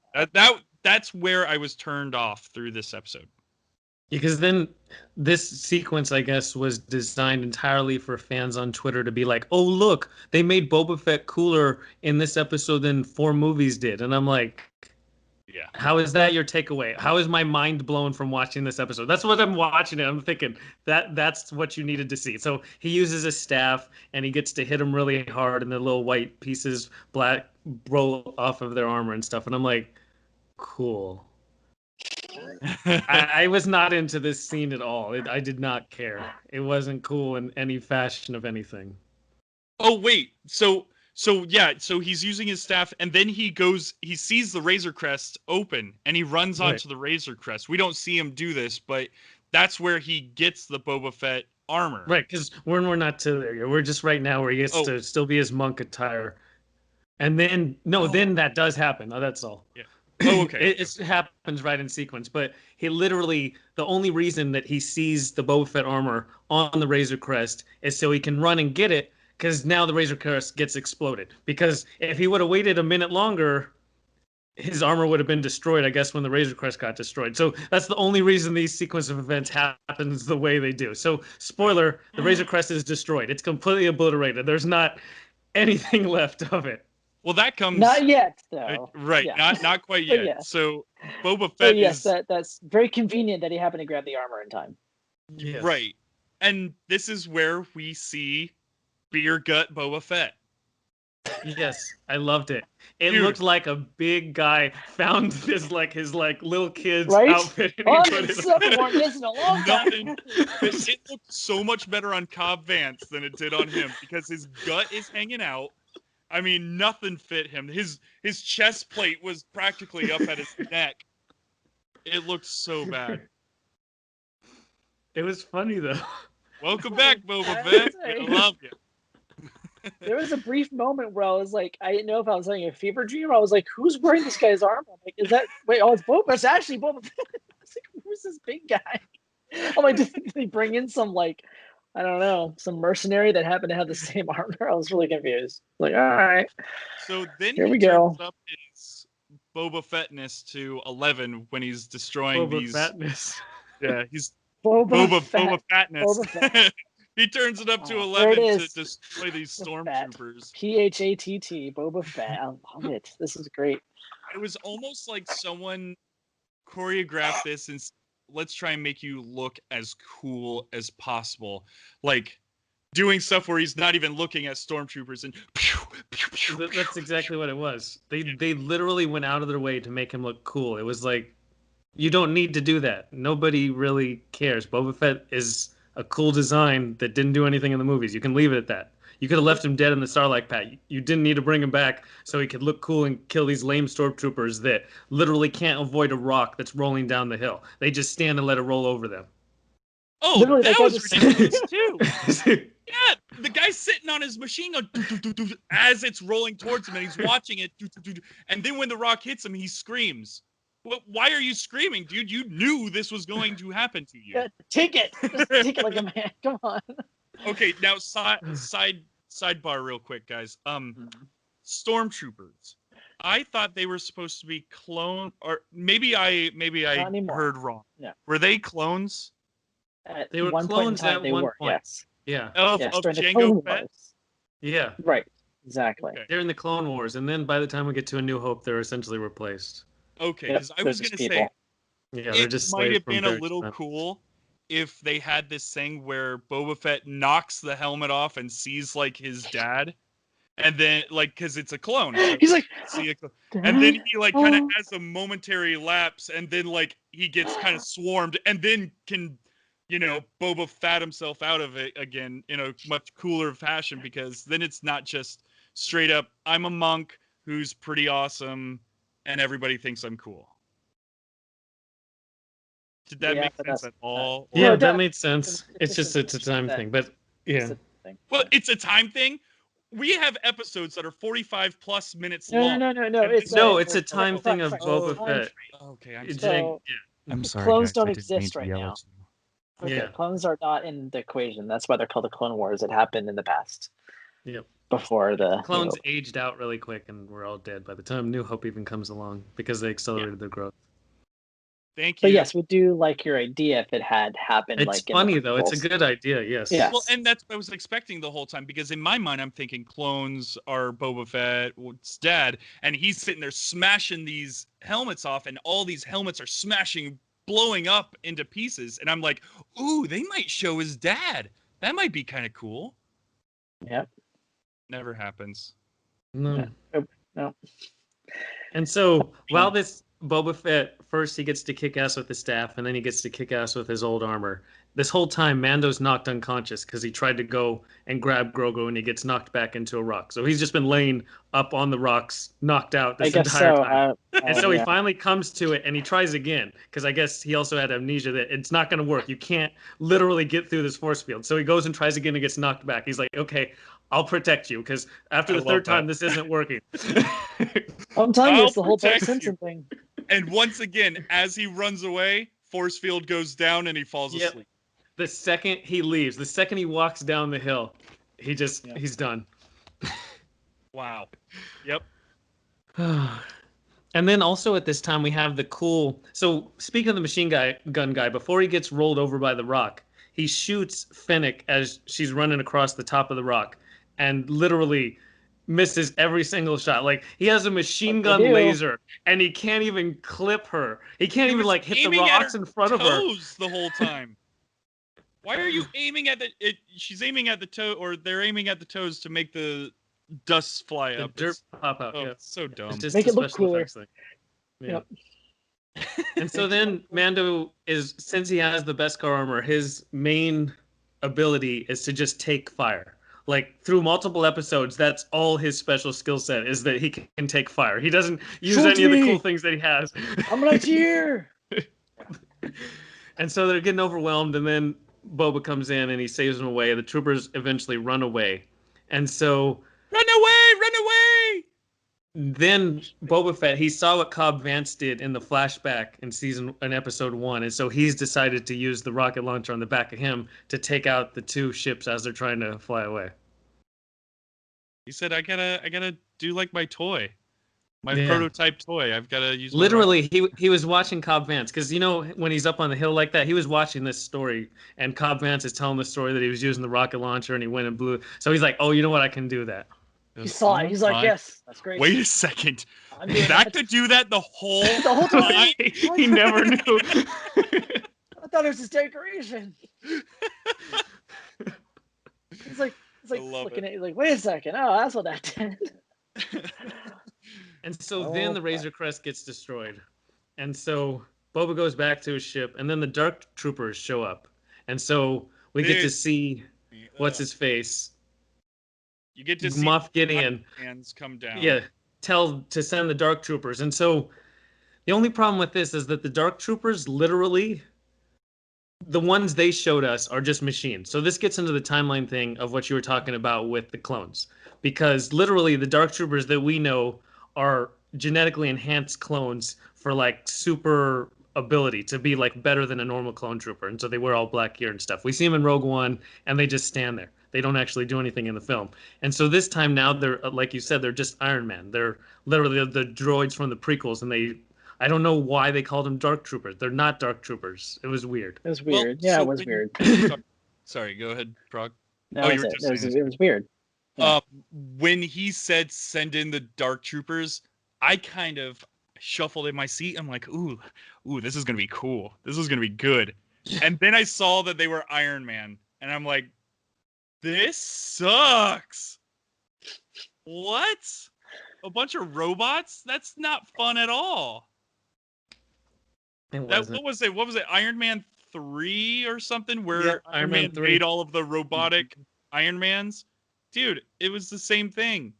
[SPEAKER 10] That's where I was turned off through this episode.
[SPEAKER 8] Because then this sequence, I guess, was designed entirely for fans on Twitter to be like, oh, look, they made Boba Fett cooler in this episode than 4 movies did. And I'm like,
[SPEAKER 10] yeah,
[SPEAKER 8] how is that your takeaway? How is my mind blown from watching this episode? That's what I'm watching it. I'm thinking that's what you needed to see. So he uses a staff and he gets to hit them really hard and the little white pieces roll off of their armor and stuff. And I'm like, cool. I was not into this scene at all. I did not care. It wasn't cool in any fashion of anything.
[SPEAKER 10] Oh, wait. So So yeah, so he's using his staff, and then he sees the Razor Crest open, and he runs onto the Razor Crest. We don't see him do this, but that's where he gets the Boba Fett armor.
[SPEAKER 8] Right, because we're not to there yet. We're just right now where he gets to still be his monk attire. And then, then that does happen. Oh, that's all.
[SPEAKER 10] Yeah. Oh, okay.
[SPEAKER 8] It happens right in sequence. But he literally, the only reason that he sees the Boba Fett armor on the Razor Crest is so he can run and get it, because now the Razor Crest gets exploded. Because if he would have waited a minute longer, his armor would have been destroyed, I guess, when the Razor Crest got destroyed. So that's the only reason these sequence of events happens the way they do. So, spoiler, the Razor Crest is destroyed. It's completely obliterated. There's not anything left of it.
[SPEAKER 10] Well, that comes
[SPEAKER 9] not yet, though.
[SPEAKER 10] Right,
[SPEAKER 9] Yeah.
[SPEAKER 10] not quite yet.
[SPEAKER 9] Yeah.
[SPEAKER 10] So Boba Fett
[SPEAKER 9] that's very convenient that he happened to grab the armor in time.
[SPEAKER 8] Yes.
[SPEAKER 10] Right. And this is where we see Beer Gut Boba Fett.
[SPEAKER 8] Yes, I loved it. It
[SPEAKER 10] Dude.
[SPEAKER 8] looked like a big guy found his little kid's
[SPEAKER 9] Right?
[SPEAKER 8] outfit and
[SPEAKER 9] Oh,
[SPEAKER 8] he put
[SPEAKER 9] it's
[SPEAKER 8] it
[SPEAKER 9] so worn this in a long time.
[SPEAKER 10] Nothing. It looked so much better on Cobb Vance than it did on him because his gut is hanging out. I mean, nothing fit him. His chest plate was practically up at his neck. It looked so bad.
[SPEAKER 8] It was funny though.
[SPEAKER 10] Welcome back, Boba Fett. I love you.
[SPEAKER 9] There was a brief moment where I was like, I didn't know if I was having a fever dream. I was like, who's wearing this guy's armor? I'm like, is that it's Boba? It's actually Boba Fett. I was like, who's this big guy? I'm like, did they bring in some I don't know, some mercenary that happened to have the same armor? I was really confused. Like, all right.
[SPEAKER 10] So then
[SPEAKER 9] Here
[SPEAKER 10] he
[SPEAKER 9] we
[SPEAKER 10] turns
[SPEAKER 9] go.
[SPEAKER 10] up his Boba Fettness to 11 when he's destroying
[SPEAKER 8] Boba
[SPEAKER 10] these.
[SPEAKER 8] Fettness.
[SPEAKER 10] Yeah, he's
[SPEAKER 9] Boba
[SPEAKER 10] Boba Fettness.
[SPEAKER 9] Boba Fett.
[SPEAKER 10] He turns it up to
[SPEAKER 9] There
[SPEAKER 10] 11
[SPEAKER 9] it
[SPEAKER 10] to
[SPEAKER 9] is.
[SPEAKER 10] destroy these
[SPEAKER 9] Boba Fett.
[SPEAKER 10] stormtroopers.
[SPEAKER 9] PHATT, Boba Fett. I love it. This is great.
[SPEAKER 10] It was almost like someone choreographed this and let's try and make you look as cool as possible. Like doing stuff where he's not even looking at stormtroopers and pew, pew, pew, pew,
[SPEAKER 8] That's exactly what it was. They literally went out of their way to make him look cool. It was like, you don't need to do that. Nobody really cares. Boba Fett is a cool design that didn't do anything in the movies. You can leave it at that. You could have left him dead in the Starlight Pact. You didn't need to bring him back so he could look cool and kill these lame stormtroopers that literally can't avoid a rock that's rolling down the hill. They just stand and let it roll over them.
[SPEAKER 10] Oh,
[SPEAKER 9] Literally,
[SPEAKER 10] that
[SPEAKER 9] that
[SPEAKER 10] was
[SPEAKER 9] was-
[SPEAKER 10] ridiculous too. Yeah, the guy's sitting on his machine gun as it's rolling towards him, and he's watching it. And then when the rock hits him, he screams. Well, why are you screaming, dude? You knew this was going to happen to you.
[SPEAKER 9] Yeah, take it. Just take it like a man. Come on.
[SPEAKER 10] Okay, now sidebar real quick, guys. Stormtroopers. I thought they were supposed to be clone, or maybe I
[SPEAKER 9] Not anymore.
[SPEAKER 10] heard wrong.
[SPEAKER 9] Yeah.
[SPEAKER 10] Were they clones
[SPEAKER 9] At
[SPEAKER 8] They were
[SPEAKER 9] one point in
[SPEAKER 8] clones
[SPEAKER 9] time,
[SPEAKER 8] at
[SPEAKER 9] they
[SPEAKER 8] one
[SPEAKER 9] were.
[SPEAKER 8] point.
[SPEAKER 9] Yes.
[SPEAKER 8] Yeah.
[SPEAKER 10] of
[SPEAKER 9] Yes. During the
[SPEAKER 10] Jango
[SPEAKER 9] Clone
[SPEAKER 10] Fett?
[SPEAKER 9] Wars.
[SPEAKER 8] Yeah.
[SPEAKER 9] Right. Exactly.
[SPEAKER 10] Okay.
[SPEAKER 8] They're in the Clone Wars, and then by the time we get to A New Hope, they're essentially replaced.
[SPEAKER 10] Okay,
[SPEAKER 9] Yep,
[SPEAKER 10] because I was
[SPEAKER 9] those
[SPEAKER 10] gonna say
[SPEAKER 9] people.
[SPEAKER 8] Yeah, they're
[SPEAKER 10] it
[SPEAKER 8] just
[SPEAKER 10] might
[SPEAKER 8] slaves
[SPEAKER 10] have
[SPEAKER 8] from
[SPEAKER 10] been a
[SPEAKER 8] various
[SPEAKER 10] little
[SPEAKER 8] planets.
[SPEAKER 10] cool if they had this thing where Boba Fett knocks the helmet off and sees like his dad, and then because it's a clone. So
[SPEAKER 9] He's like,
[SPEAKER 10] see a and then he kind of
[SPEAKER 9] Oh.
[SPEAKER 10] has a momentary lapse, and then he gets kind of swarmed, and then can Boba Fett himself out of it again in a much cooler fashion, because then it's not just straight up I'm a monk who's pretty awesome and everybody thinks I'm cool. Did that
[SPEAKER 9] Yeah,
[SPEAKER 10] make
[SPEAKER 9] but
[SPEAKER 10] sense
[SPEAKER 9] that's-
[SPEAKER 10] at all?
[SPEAKER 8] Yeah,
[SPEAKER 9] No,
[SPEAKER 8] that
[SPEAKER 9] that-
[SPEAKER 8] made sense. It's just a time thing, but yeah.
[SPEAKER 9] That's the thing.
[SPEAKER 10] Well, it's a time thing. We have episodes that are 45 plus minutes
[SPEAKER 9] No,
[SPEAKER 10] long.
[SPEAKER 9] no, no, no, no.
[SPEAKER 10] And
[SPEAKER 9] It's
[SPEAKER 8] No,
[SPEAKER 9] a-
[SPEAKER 8] it's a time thing of
[SPEAKER 9] right,
[SPEAKER 8] Boba
[SPEAKER 9] time
[SPEAKER 8] Fett.
[SPEAKER 9] frame.
[SPEAKER 10] Okay, I'm
[SPEAKER 8] It's
[SPEAKER 10] sorry.
[SPEAKER 9] So
[SPEAKER 11] I'm
[SPEAKER 9] the
[SPEAKER 11] sorry,
[SPEAKER 9] clones
[SPEAKER 11] guys.
[SPEAKER 9] don't
[SPEAKER 11] I didn't mean
[SPEAKER 9] exist
[SPEAKER 11] to
[SPEAKER 9] right
[SPEAKER 11] yell
[SPEAKER 9] now.
[SPEAKER 11] at you.
[SPEAKER 9] Okay,
[SPEAKER 8] Yeah.
[SPEAKER 9] clones are not in the equation. That's why they're called the Clone Wars. It happened in the past.
[SPEAKER 8] Yep.
[SPEAKER 9] Before the
[SPEAKER 8] Clones
[SPEAKER 9] New Hope.
[SPEAKER 8] aged out really quick, and we're all dead by the time New Hope even comes along because they accelerated their growth.
[SPEAKER 10] Thank you.
[SPEAKER 9] But yes, we do like your idea if it had happened.
[SPEAKER 8] It's
[SPEAKER 9] like
[SPEAKER 8] funny
[SPEAKER 9] in the
[SPEAKER 8] though. It's a
[SPEAKER 9] prequels.
[SPEAKER 8] good idea. Yes.
[SPEAKER 9] Yeah.
[SPEAKER 10] Well, and that's what I was expecting the whole time, because in my mind I'm thinking clones are Boba Fett's dad, and he's sitting there smashing these helmets off, and all these helmets are smashing, blowing up into pieces, and I'm like, ooh, they might show his dad. That might be kind of cool.
[SPEAKER 9] Yep.
[SPEAKER 10] Never happens.
[SPEAKER 8] No.
[SPEAKER 9] Yeah. No.
[SPEAKER 8] And so while this Boba Fett, first he gets to kick ass with his staff, and then he gets to kick ass with his old armor. This whole time, Mando's knocked unconscious because he tried to go and grab Grogu, and he gets knocked back into a rock. So he's just been laying up on the rocks, knocked out this entire time. And so he finally comes to it, and he tries again, because I guess he also had amnesia that it's not going to work. You can't literally get through this force field. So he goes and tries again and gets knocked back. He's like, okay, I'll protect you, because after the third time, this isn't working.
[SPEAKER 9] I'm telling you, it's the whole Bart Simpson thing.
[SPEAKER 10] And once again, as he runs away, force field goes down and he falls asleep.
[SPEAKER 8] The second he leaves, the second he walks down the hill, he's done.
[SPEAKER 10] Wow. Yep.
[SPEAKER 8] And then also at this time we have the cool. So speaking of the machine gun guy, before he gets rolled over by the rock, he shoots Fennec as she's running across the top of the rock, and literally misses every single shot. Like, he has a machine gun laser, and he can't even clip her. He can't even like hit the rocks in front of her
[SPEAKER 10] the whole time. Why are you aiming at she's aiming at the toe, or they're aiming at the toes to make the dust fly up.
[SPEAKER 8] Dirt pop out.
[SPEAKER 10] Oh,
[SPEAKER 8] Yeah.
[SPEAKER 10] it's so dumb.
[SPEAKER 8] It's just
[SPEAKER 9] Make
[SPEAKER 8] a
[SPEAKER 9] it look
[SPEAKER 8] special
[SPEAKER 9] cooler.
[SPEAKER 8] effects thing. Yeah. And so then Mando since he has the Beskar armor, his main ability is to just take fire. Like, through multiple episodes, that's all his special skill set, is that he can take fire. He doesn't use any of the cool things that he has.
[SPEAKER 9] I'm right here.
[SPEAKER 8] And so they're getting overwhelmed, and then Boba comes in and he saves them away. The troopers eventually run away. And so...
[SPEAKER 10] Run away! Run away!
[SPEAKER 8] Then Boba Fett, he saw what Cobb Vanth did in the flashback in episode 1, and so he's decided to use the rocket launcher on the back of him to take out the two ships as they're trying to fly away.
[SPEAKER 10] He said, I gotta do like my toy. My prototype toy. I've got to use my
[SPEAKER 8] Literally, he was watching Cobb Vanth, because, you know, when he's up on the hill like that, he was watching this story, and Cobb Vanth is telling the story that he was using the rocket launcher, and he went and blew. So he's like, oh, you know what, I can do that.
[SPEAKER 9] He saw it. He's like, yes, that's great.
[SPEAKER 10] Wait a second. That could do that the whole
[SPEAKER 9] time?
[SPEAKER 8] He never knew.
[SPEAKER 9] I thought it was his decoration. He's like looking at you like, wait a second. Oh, that's what that did.
[SPEAKER 8] And so then the Razor Crest gets destroyed. And so Boba goes back to his ship, and then the Dark Troopers show up. And so we get to see what's his face.
[SPEAKER 10] You get to see
[SPEAKER 8] Moff Gideon
[SPEAKER 10] hands come down.
[SPEAKER 8] Yeah, to send the Dark Troopers. And so the only problem with this is that the Dark Troopers, literally, the ones they showed us are just machines. So this gets into the timeline thing of what you were talking about with the clones. Because literally the Dark Troopers that we know are genetically enhanced clones for like super ability to be like better than a normal clone trooper. And so they wear all black gear and stuff. We see them in Rogue One, and they just stand there. They don't actually do anything in the film. And so this time now, they're, like you said, they're just Iron Man. They're literally the droids from the prequels, and I don't know why they called them Dark Troopers. They're not Dark Troopers. It was weird.
[SPEAKER 9] It was weird. Well, it was weird.
[SPEAKER 10] Sorry, go ahead, Prague.
[SPEAKER 9] No, it was weird.
[SPEAKER 10] Yeah. When he said send in the Dark Troopers, I kind of shuffled in my seat. I'm like, ooh, this is gonna be cool. This is gonna be good. And then I saw that they were Iron Man, and I'm like, this sucks. What? A bunch of robots? That's not fun at all. What was it? What was it? Iron Man 3 or something, where Iron Man 3 made all of the robotic Iron Mans? Dude, it was the same thing.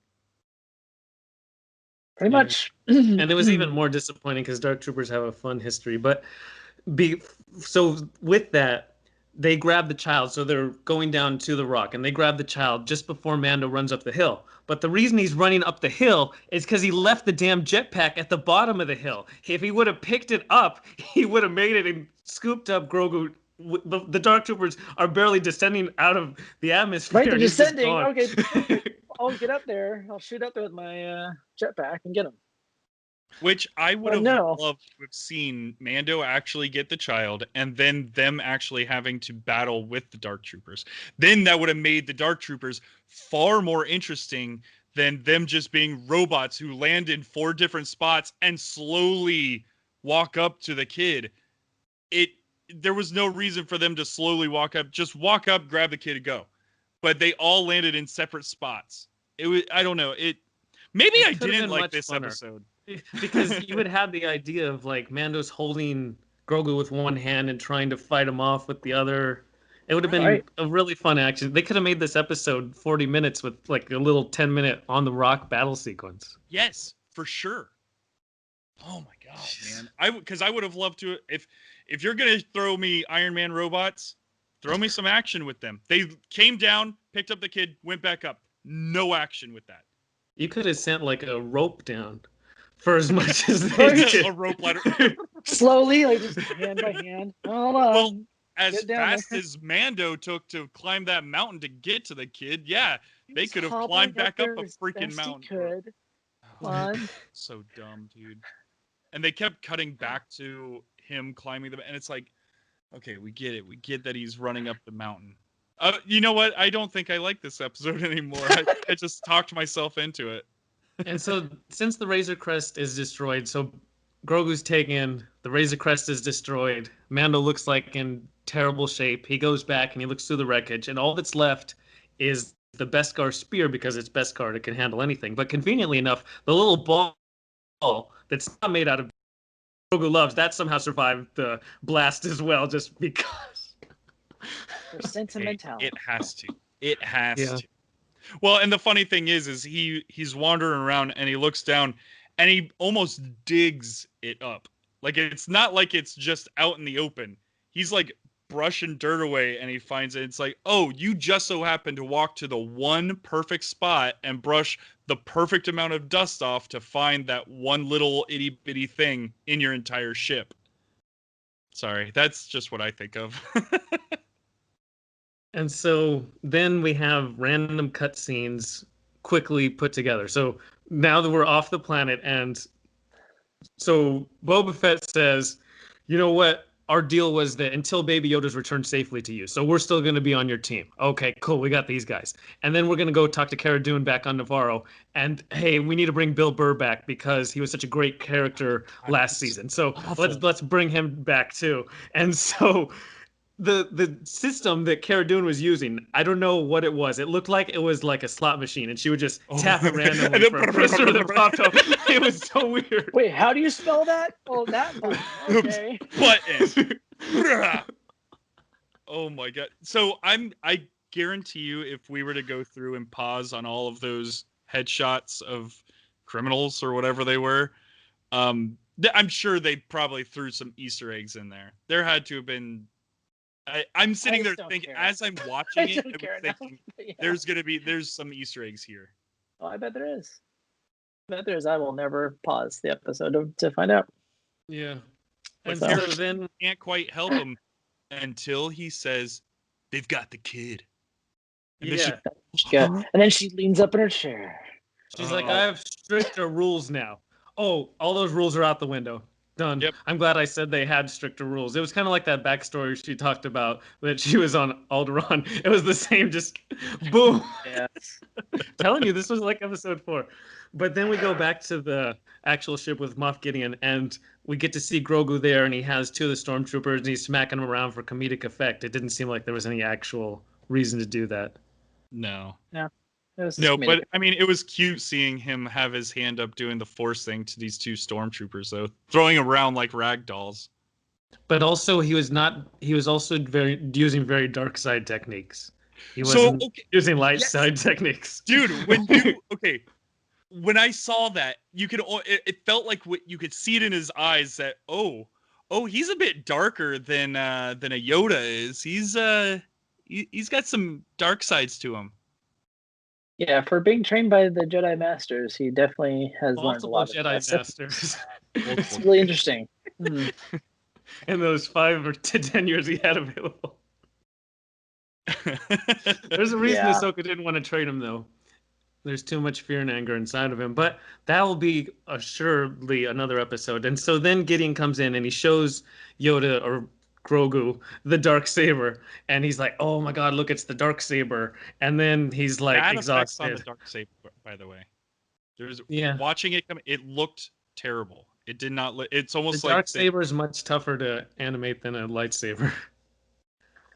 [SPEAKER 9] Pretty much.
[SPEAKER 8] And it was even more disappointing because Dark Troopers have a fun history. But so with that, they grab the child. So they're going down to the rock, and they grab the child just before Mando runs up the hill. But the reason he's running up the hill is because he left the damn jetpack at the bottom of the hill. If he would have picked it up, he would have made it and scooped up Grogu. The Dark Troopers are barely descending out of the atmosphere.
[SPEAKER 9] Right, they're descending. Okay, I'll get up there. I'll shoot up there with my jetpack and get him.
[SPEAKER 10] Which I would have loved to have seen Mando actually get the child, and then them actually having to battle with the Dark Troopers. Then that would have made the Dark Troopers far more interesting than them just being robots who land in 4 different spots and slowly walk up to the kid. There was no reason for them to slowly walk up. Just walk up, grab the kid, and go. But they all landed in separate spots. I don't know. Maybe I didn't like this episode.
[SPEAKER 8] Because you would have the idea of like Mando's holding Grogu with one hand and trying to fight him off with the other. It would have been
[SPEAKER 9] Right.
[SPEAKER 8] a really fun action. They could have made this episode 40 minutes with like a little 10-minute on the rock battle sequence.
[SPEAKER 10] Yes, for sure. Oh my god, man! Because I would have loved to if you're gonna throw me Iron Man robots, throw me some action with them. They came down, picked up the kid, went back up. No action with that.
[SPEAKER 8] You could have sent like a rope down for as much as they did.
[SPEAKER 10] A rope ladder.
[SPEAKER 9] Slowly, like just hand by hand. Hold on.
[SPEAKER 10] Well, as
[SPEAKER 9] Get down
[SPEAKER 10] fast
[SPEAKER 9] there.
[SPEAKER 10] as Mando took to climb that mountain to get to the kid, yeah, they
[SPEAKER 9] Just
[SPEAKER 10] could have
[SPEAKER 9] hobbling
[SPEAKER 10] climbed back up
[SPEAKER 9] there
[SPEAKER 10] a
[SPEAKER 9] as
[SPEAKER 10] freaking
[SPEAKER 9] best he
[SPEAKER 10] mountain.
[SPEAKER 9] could. Come on.
[SPEAKER 10] So dumb, dude. And they kept cutting back to him climbing and it's like, okay, we get it. We get that he's running up the mountain. You know what? I don't think I like this episode anymore. I just talked myself into it.
[SPEAKER 8] And so, since the Razor Crest is destroyed, so Grogu's taken, the Razor Crest is destroyed. Mando looks like in terrible shape. He goes back and he looks through the wreckage, and all that's left is the Beskar spear because it's Beskar. It can handle anything. But conveniently enough, the little ball that's not made out of Grogu loves, that somehow survived the blast as well, just because.
[SPEAKER 9] For sentimentality.
[SPEAKER 10] It has to. It has
[SPEAKER 8] Yeah.
[SPEAKER 10] to. Well, and the funny thing is he's wandering around and he looks down and he almost digs it up. Like it's not like it's just out in the open. He's like brushing dirt away and he finds it. It's like, oh, you just so happen to walk to the one perfect spot and brush the perfect amount of dust off to find that one little itty bitty thing in your entire ship. Sorry, that's just what I think of.
[SPEAKER 8] And so then we have random cutscenes quickly put together. So now that we're off the planet, and so Boba Fett says, you know what? Our deal was that until Baby Yoda's returned safely to you. So we're still going to be on your team. Okay, cool. We got these guys. And then we're going to go talk to Cara Dune back on Navarro. And hey, we need to bring Bill Burr back because he was such a great character last season. So let's bring him back too. And so the system that Cara Dune was using, I don't know what it was. It looked like it was like a slot machine, and she would just tap it randomly for a prisoner that popped up. It was so weird.
[SPEAKER 9] Wait, how do you spell that? Oh, that button. Okay.
[SPEAKER 10] Button. Oh my god. So I guarantee you if we were to go through and pause on all of those headshots of criminals or whatever they were, I'm sure they probably threw some Easter eggs in there. There had to have been. I'm sitting there thinking, as I'm watching it, I'm thinking, there's some Easter eggs here.
[SPEAKER 9] Oh, I bet there is. I will never pause the episode to find out.
[SPEAKER 8] Yeah. And
[SPEAKER 9] So-
[SPEAKER 8] so then
[SPEAKER 10] Can't quite help him until he says, "They've got the kid." And then
[SPEAKER 8] yeah,
[SPEAKER 9] And then she leans up in her chair.
[SPEAKER 8] she's like, I have stricter rules now. Oh, all those rules are out the window. Done.
[SPEAKER 10] Yep.
[SPEAKER 8] I'm glad I said they had stricter rules. It was kind of like that backstory she talked about that she was on Alderaan. It was the same, just boom.
[SPEAKER 9] Yes.
[SPEAKER 8] Telling you, this was like episode 4. But then we go back to the actual ship with Moff Gideon, and we get to see Grogu there, and he has 2 of the stormtroopers, and he's smacking them around for comedic effect. It didn't seem like there was any actual reason to do that.
[SPEAKER 10] No.
[SPEAKER 9] It
[SPEAKER 10] No, but I mean, it was cute seeing him have his hand up doing the force thing to these 2 stormtroopers, though, throwing around like rag dolls.
[SPEAKER 8] But also, he was also using very dark side techniques. He
[SPEAKER 10] So,
[SPEAKER 8] wasn't
[SPEAKER 10] okay,
[SPEAKER 8] using light
[SPEAKER 10] yes.
[SPEAKER 8] side techniques.
[SPEAKER 10] dude, when I saw that, it felt like you could see it in his eyes that he's a bit darker than a Yoda is. He's got some dark sides to him.
[SPEAKER 9] Yeah, for being trained by the Jedi Masters, he definitely has learned a
[SPEAKER 8] Multiple
[SPEAKER 9] lot.
[SPEAKER 8] Jedi
[SPEAKER 9] Of that.
[SPEAKER 8] Masters.
[SPEAKER 9] It's really interesting.
[SPEAKER 8] In those 5 to 10 years he had available. There's a reason
[SPEAKER 9] Yeah.
[SPEAKER 8] Ahsoka didn't want to train him, though. There's too much fear and anger inside of him. But that will be assuredly another episode. And so then Gideon comes in and he shows Yoda or Grogu the dark saber, and he's like, "Oh my God, look, it's the dark saber!" And then he's like
[SPEAKER 10] Bad effects on
[SPEAKER 8] exhausted.
[SPEAKER 10] the dark saber, by the way.
[SPEAKER 8] Yeah.
[SPEAKER 10] Watching it come, it looked terrible. It did not. It's
[SPEAKER 8] The
[SPEAKER 10] almost
[SPEAKER 8] dark
[SPEAKER 10] like
[SPEAKER 8] saber is much tougher to animate than a lightsaber.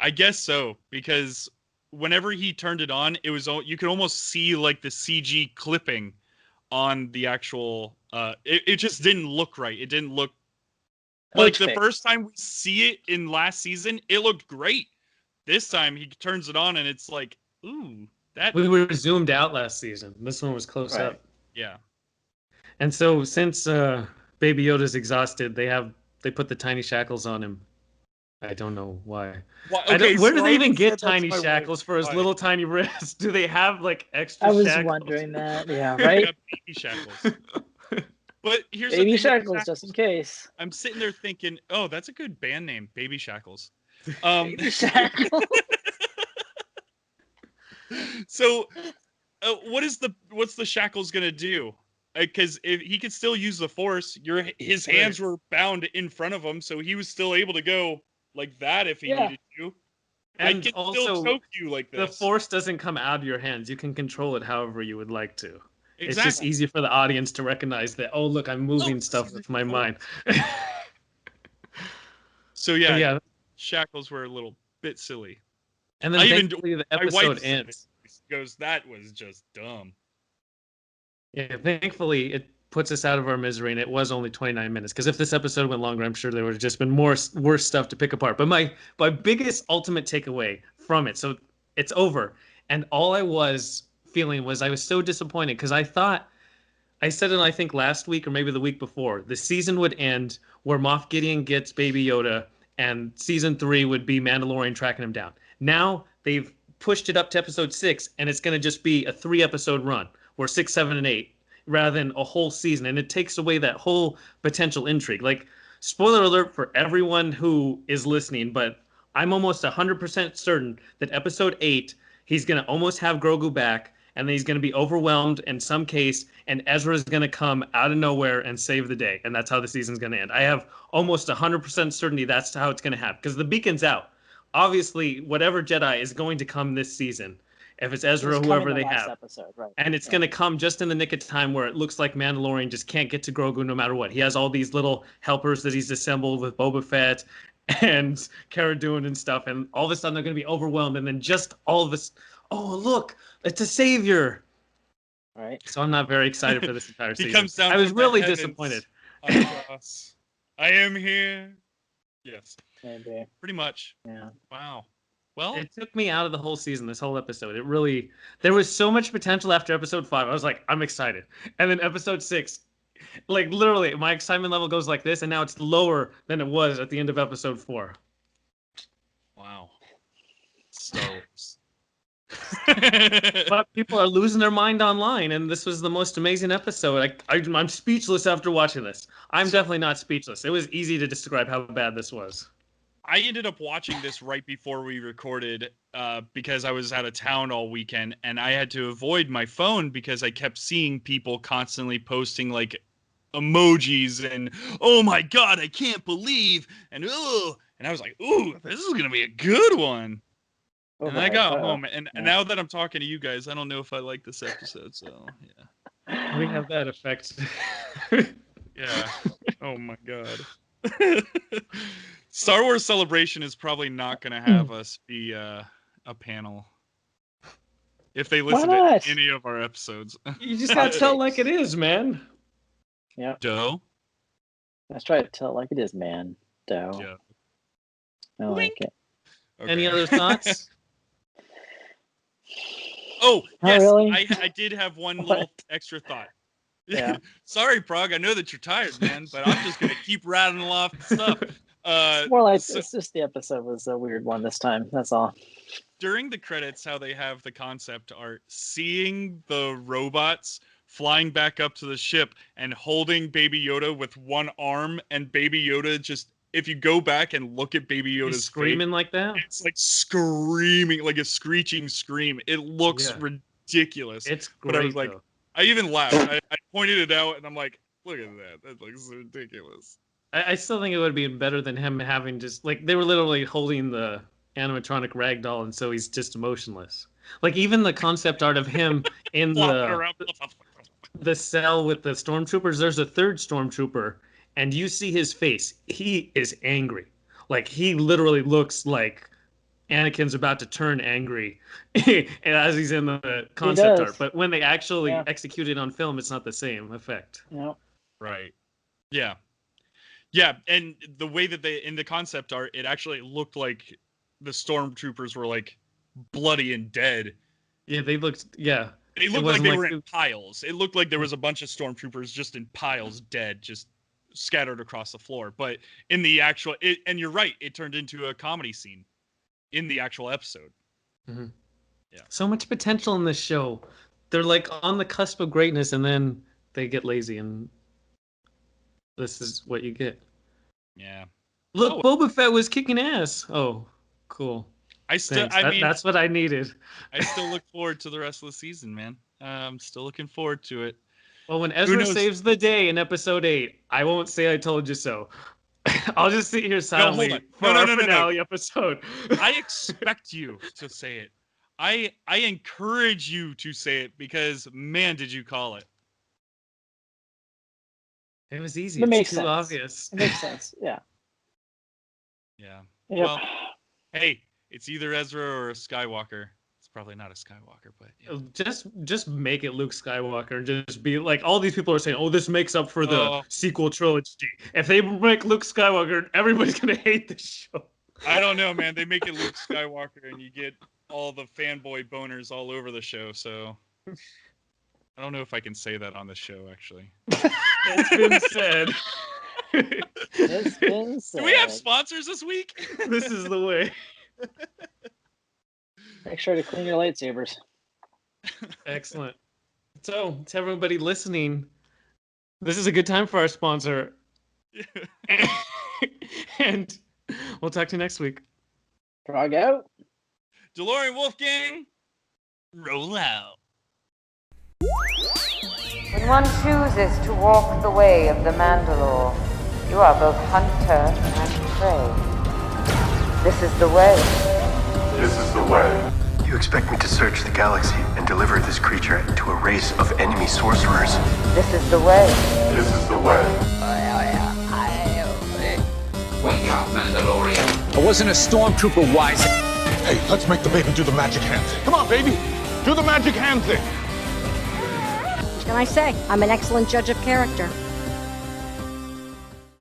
[SPEAKER 10] I guess so, because whenever he turned it on, it was you could almost see like the CG clipping on the actual. It just didn't look right. It didn't look like the first time we see it in last season. It looked great. This time he turns it on and it's like, ooh, that.
[SPEAKER 8] We were zoomed out last season. This one was close up.
[SPEAKER 10] Yeah.
[SPEAKER 8] And so since Baby Yoda's exhausted, they put the tiny shackles on him. I don't know why.
[SPEAKER 10] Well, okay,
[SPEAKER 8] where do
[SPEAKER 10] so
[SPEAKER 8] they even get
[SPEAKER 10] that's
[SPEAKER 8] tiny
[SPEAKER 10] my
[SPEAKER 8] shackles for his
[SPEAKER 10] why.
[SPEAKER 8] little tiny wrists? Do they have like extra
[SPEAKER 9] I was
[SPEAKER 8] shackles?
[SPEAKER 9] wondering that. Yeah, right?
[SPEAKER 10] Baby shackles. But here's
[SPEAKER 9] Baby
[SPEAKER 10] the thing
[SPEAKER 9] shackles, just in case.
[SPEAKER 10] I'm sitting there thinking, oh, that's a good band name, Baby Shackles.
[SPEAKER 9] Baby shackles.
[SPEAKER 10] So, what's the shackles gonna do? Because if he could still use the Force, his hands were bound in front of him, so he was still able to go like that if he needed to.
[SPEAKER 8] And
[SPEAKER 10] I can
[SPEAKER 8] also,
[SPEAKER 10] still choke you like this.
[SPEAKER 8] The Force doesn't come out of your hands. You can control it however you would like to.
[SPEAKER 10] Exactly.
[SPEAKER 8] It's just easy for the audience to recognize that, oh, look, I'm moving stuff with my mind.
[SPEAKER 10] So yeah, shackles were a little bit silly.
[SPEAKER 8] And then thankfully the episode ends.
[SPEAKER 10] Goes, that was just dumb.
[SPEAKER 8] Yeah, thankfully it puts us out of our misery, and it was only 29 minutes. Because if this episode went longer, I'm sure there would have just been worse stuff to pick apart. But my biggest ultimate takeaway from it, so it's over, and all I was feeling was I was so disappointed because I thought, I said it I think last week or maybe the week before, the season would end where Moff Gideon gets Baby Yoda, and season 3 would be Mandalorian tracking him down. Now they've pushed it up to episode 6, and it's going to just be a 3-episode run, or 6, 7, and 8, rather than a whole season. And it takes away that whole potential intrigue. Like, spoiler alert for everyone who is listening, but I'm almost 100% certain that episode 8, he's going to almost have Grogu back, and then he's going to be overwhelmed in some case, and Ezra's going to come out of nowhere and save the day. And that's how the season's going to end. I have almost 100% certainty that's how it's going to happen, because the beacon's out. Obviously, whatever Jedi is going to come this season, if it's Ezra or whoever they have.
[SPEAKER 9] Episode, right.
[SPEAKER 8] And it's going to come just in the nick of time where it looks like Mandalorian just can't get to Grogu no matter what. He has all these little helpers that he's assembled with Boba Fett and Cara Dune and stuff. And all of a sudden they're going to be overwhelmed. And then just all of this, oh, look, it's a savior.
[SPEAKER 9] Right.
[SPEAKER 8] So I'm not very excited for this entire season.
[SPEAKER 10] Comes down
[SPEAKER 8] I was
[SPEAKER 10] from
[SPEAKER 8] really
[SPEAKER 10] the heavens
[SPEAKER 8] disappointed.
[SPEAKER 10] on the cross. I am here. Yes.
[SPEAKER 9] Maybe.
[SPEAKER 10] Pretty much.
[SPEAKER 9] Yeah.
[SPEAKER 10] Wow. Well,
[SPEAKER 8] it took me out of the whole season, this whole episode. It really, there was so much potential after episode 5. I was like, I'm excited. And then episode 6, like literally, my excitement level goes like this, and now it's lower than it was at the end of episode 4.
[SPEAKER 10] Wow. Star Wars.
[SPEAKER 8] But people are losing their mind online, and this was the most amazing episode. I'm speechless after watching this. I'm definitely not speechless. It was easy to describe how bad this was.
[SPEAKER 10] I ended up watching this right before we recorded because I was out of town all weekend, and I had to avoid my phone because I kept seeing people constantly posting like emojis and oh my god, I can't believe, and oh, and I was like, ooh, this is gonna be a good one.
[SPEAKER 9] Oh,
[SPEAKER 10] and I got home, and now that I'm talking to you guys, I don't know if I like this episode. So yeah,
[SPEAKER 8] we have that effect.
[SPEAKER 10] Yeah. Oh my god. Star Wars Celebration is probably not going to have us be a panel if they listen to any of our episodes.
[SPEAKER 8] You just got to tell it like it is, man.
[SPEAKER 9] Yeah.
[SPEAKER 10] Doe?
[SPEAKER 9] Let's try to tell it like it is, man. Doe.
[SPEAKER 10] Yeah.
[SPEAKER 9] I like it.
[SPEAKER 10] Okay.
[SPEAKER 8] Any other thoughts?
[SPEAKER 10] Oh, yes.
[SPEAKER 9] really?
[SPEAKER 10] I did have one little extra thought.
[SPEAKER 9] Yeah.
[SPEAKER 10] Sorry, Prague. I know that you're tired, man, but I'm just going to keep rattling off stuff.
[SPEAKER 9] It's more like it's just the episode was a weird one this time. That's all.
[SPEAKER 10] During the credits, how they have the concept art, seeing the robots flying back up to the ship and holding Baby Yoda with one arm, and Baby Yoda just, if you go back and look at Baby Yoda's
[SPEAKER 8] screaming
[SPEAKER 10] face,
[SPEAKER 8] like that,
[SPEAKER 10] it's like screaming, like a screeching scream. It looks ridiculous.
[SPEAKER 8] It's great.
[SPEAKER 10] But I was like,
[SPEAKER 8] though.
[SPEAKER 10] I even laughed. I pointed it out, and I'm like, look at that. That looks ridiculous.
[SPEAKER 8] I still think it would have been better than him having just, like, they were literally holding the animatronic ragdoll, and so he's just emotionless. Like, even the concept art of him in the cell with the stormtroopers, there's a third stormtrooper, and you see his face. He is angry. Like, he literally looks like Anakin's about to turn angry as he's in the concept art. But when they actually execute it on film, it's not the same effect.
[SPEAKER 9] Yeah.
[SPEAKER 10] Right. Yeah. Yeah, and the way that they in the concept art, it actually looked like the stormtroopers were like bloody and dead.
[SPEAKER 8] Yeah, they looked. Yeah,
[SPEAKER 10] they looked like they were in piles. It looked like there was a bunch of stormtroopers just in piles, dead, just scattered across the floor. But in the actual, and you're right, it turned into a comedy scene in the actual episode.
[SPEAKER 8] Mm-hmm. Yeah, so much potential in this show. They're like on the cusp of greatness, and then they get lazy, and this is what you get.
[SPEAKER 10] Yeah.
[SPEAKER 8] Look, Boba Fett was kicking ass. Oh, cool.
[SPEAKER 10] I mean,
[SPEAKER 8] that's what I needed.
[SPEAKER 10] I still look forward to the rest of the season, man. I'm still looking forward to it.
[SPEAKER 8] Well, when Ezra saves the day in episode 8, I won't say I told you so. I'll just sit here silently for our finale episode.
[SPEAKER 10] I expect you to say it. I encourage you to say it because, man, did you call it.
[SPEAKER 8] It was easy.
[SPEAKER 9] It makes
[SPEAKER 8] too
[SPEAKER 9] sense.
[SPEAKER 8] Obvious.
[SPEAKER 9] It makes sense. Yeah.
[SPEAKER 10] Yeah.
[SPEAKER 9] Yep.
[SPEAKER 10] Well, hey, it's either Ezra or a Skywalker. It's probably not a Skywalker, but yeah.
[SPEAKER 8] Just make it Luke Skywalker and just be like, all these people are saying, oh, this makes up for the sequel trilogy. If they make Luke Skywalker, everybody's gonna hate this show.
[SPEAKER 10] I don't know, man. They make it Luke Skywalker, and you get all the fanboy boners all over the show. So I don't know if I can say that on the show, actually.
[SPEAKER 8] It's been said.
[SPEAKER 9] It's been said.
[SPEAKER 10] Do we have sponsors this week?
[SPEAKER 8] This is the way.
[SPEAKER 9] Make sure to clean your lightsabers.
[SPEAKER 8] Excellent. So, to everybody listening, this is a good time for our sponsor. And we'll talk to you next week.
[SPEAKER 9] Frog out.
[SPEAKER 10] DeLorean Wolfgang, roll out.
[SPEAKER 1] When one chooses to walk the way of the Mandalore, you are both hunter and prey. This is the way.
[SPEAKER 2] This is the way.
[SPEAKER 3] You expect me to search the galaxy and deliver this creature to a race of enemy sorcerers?
[SPEAKER 1] This is the way.
[SPEAKER 2] This is the way.
[SPEAKER 4] Wake up, Mandalorian.
[SPEAKER 5] I wasn't a stormtrooper, wise.
[SPEAKER 6] Hey, let's make the baby do the magic hand. Come on, baby. Do the magic hand thing.
[SPEAKER 7] What can I say? I'm an excellent judge of character.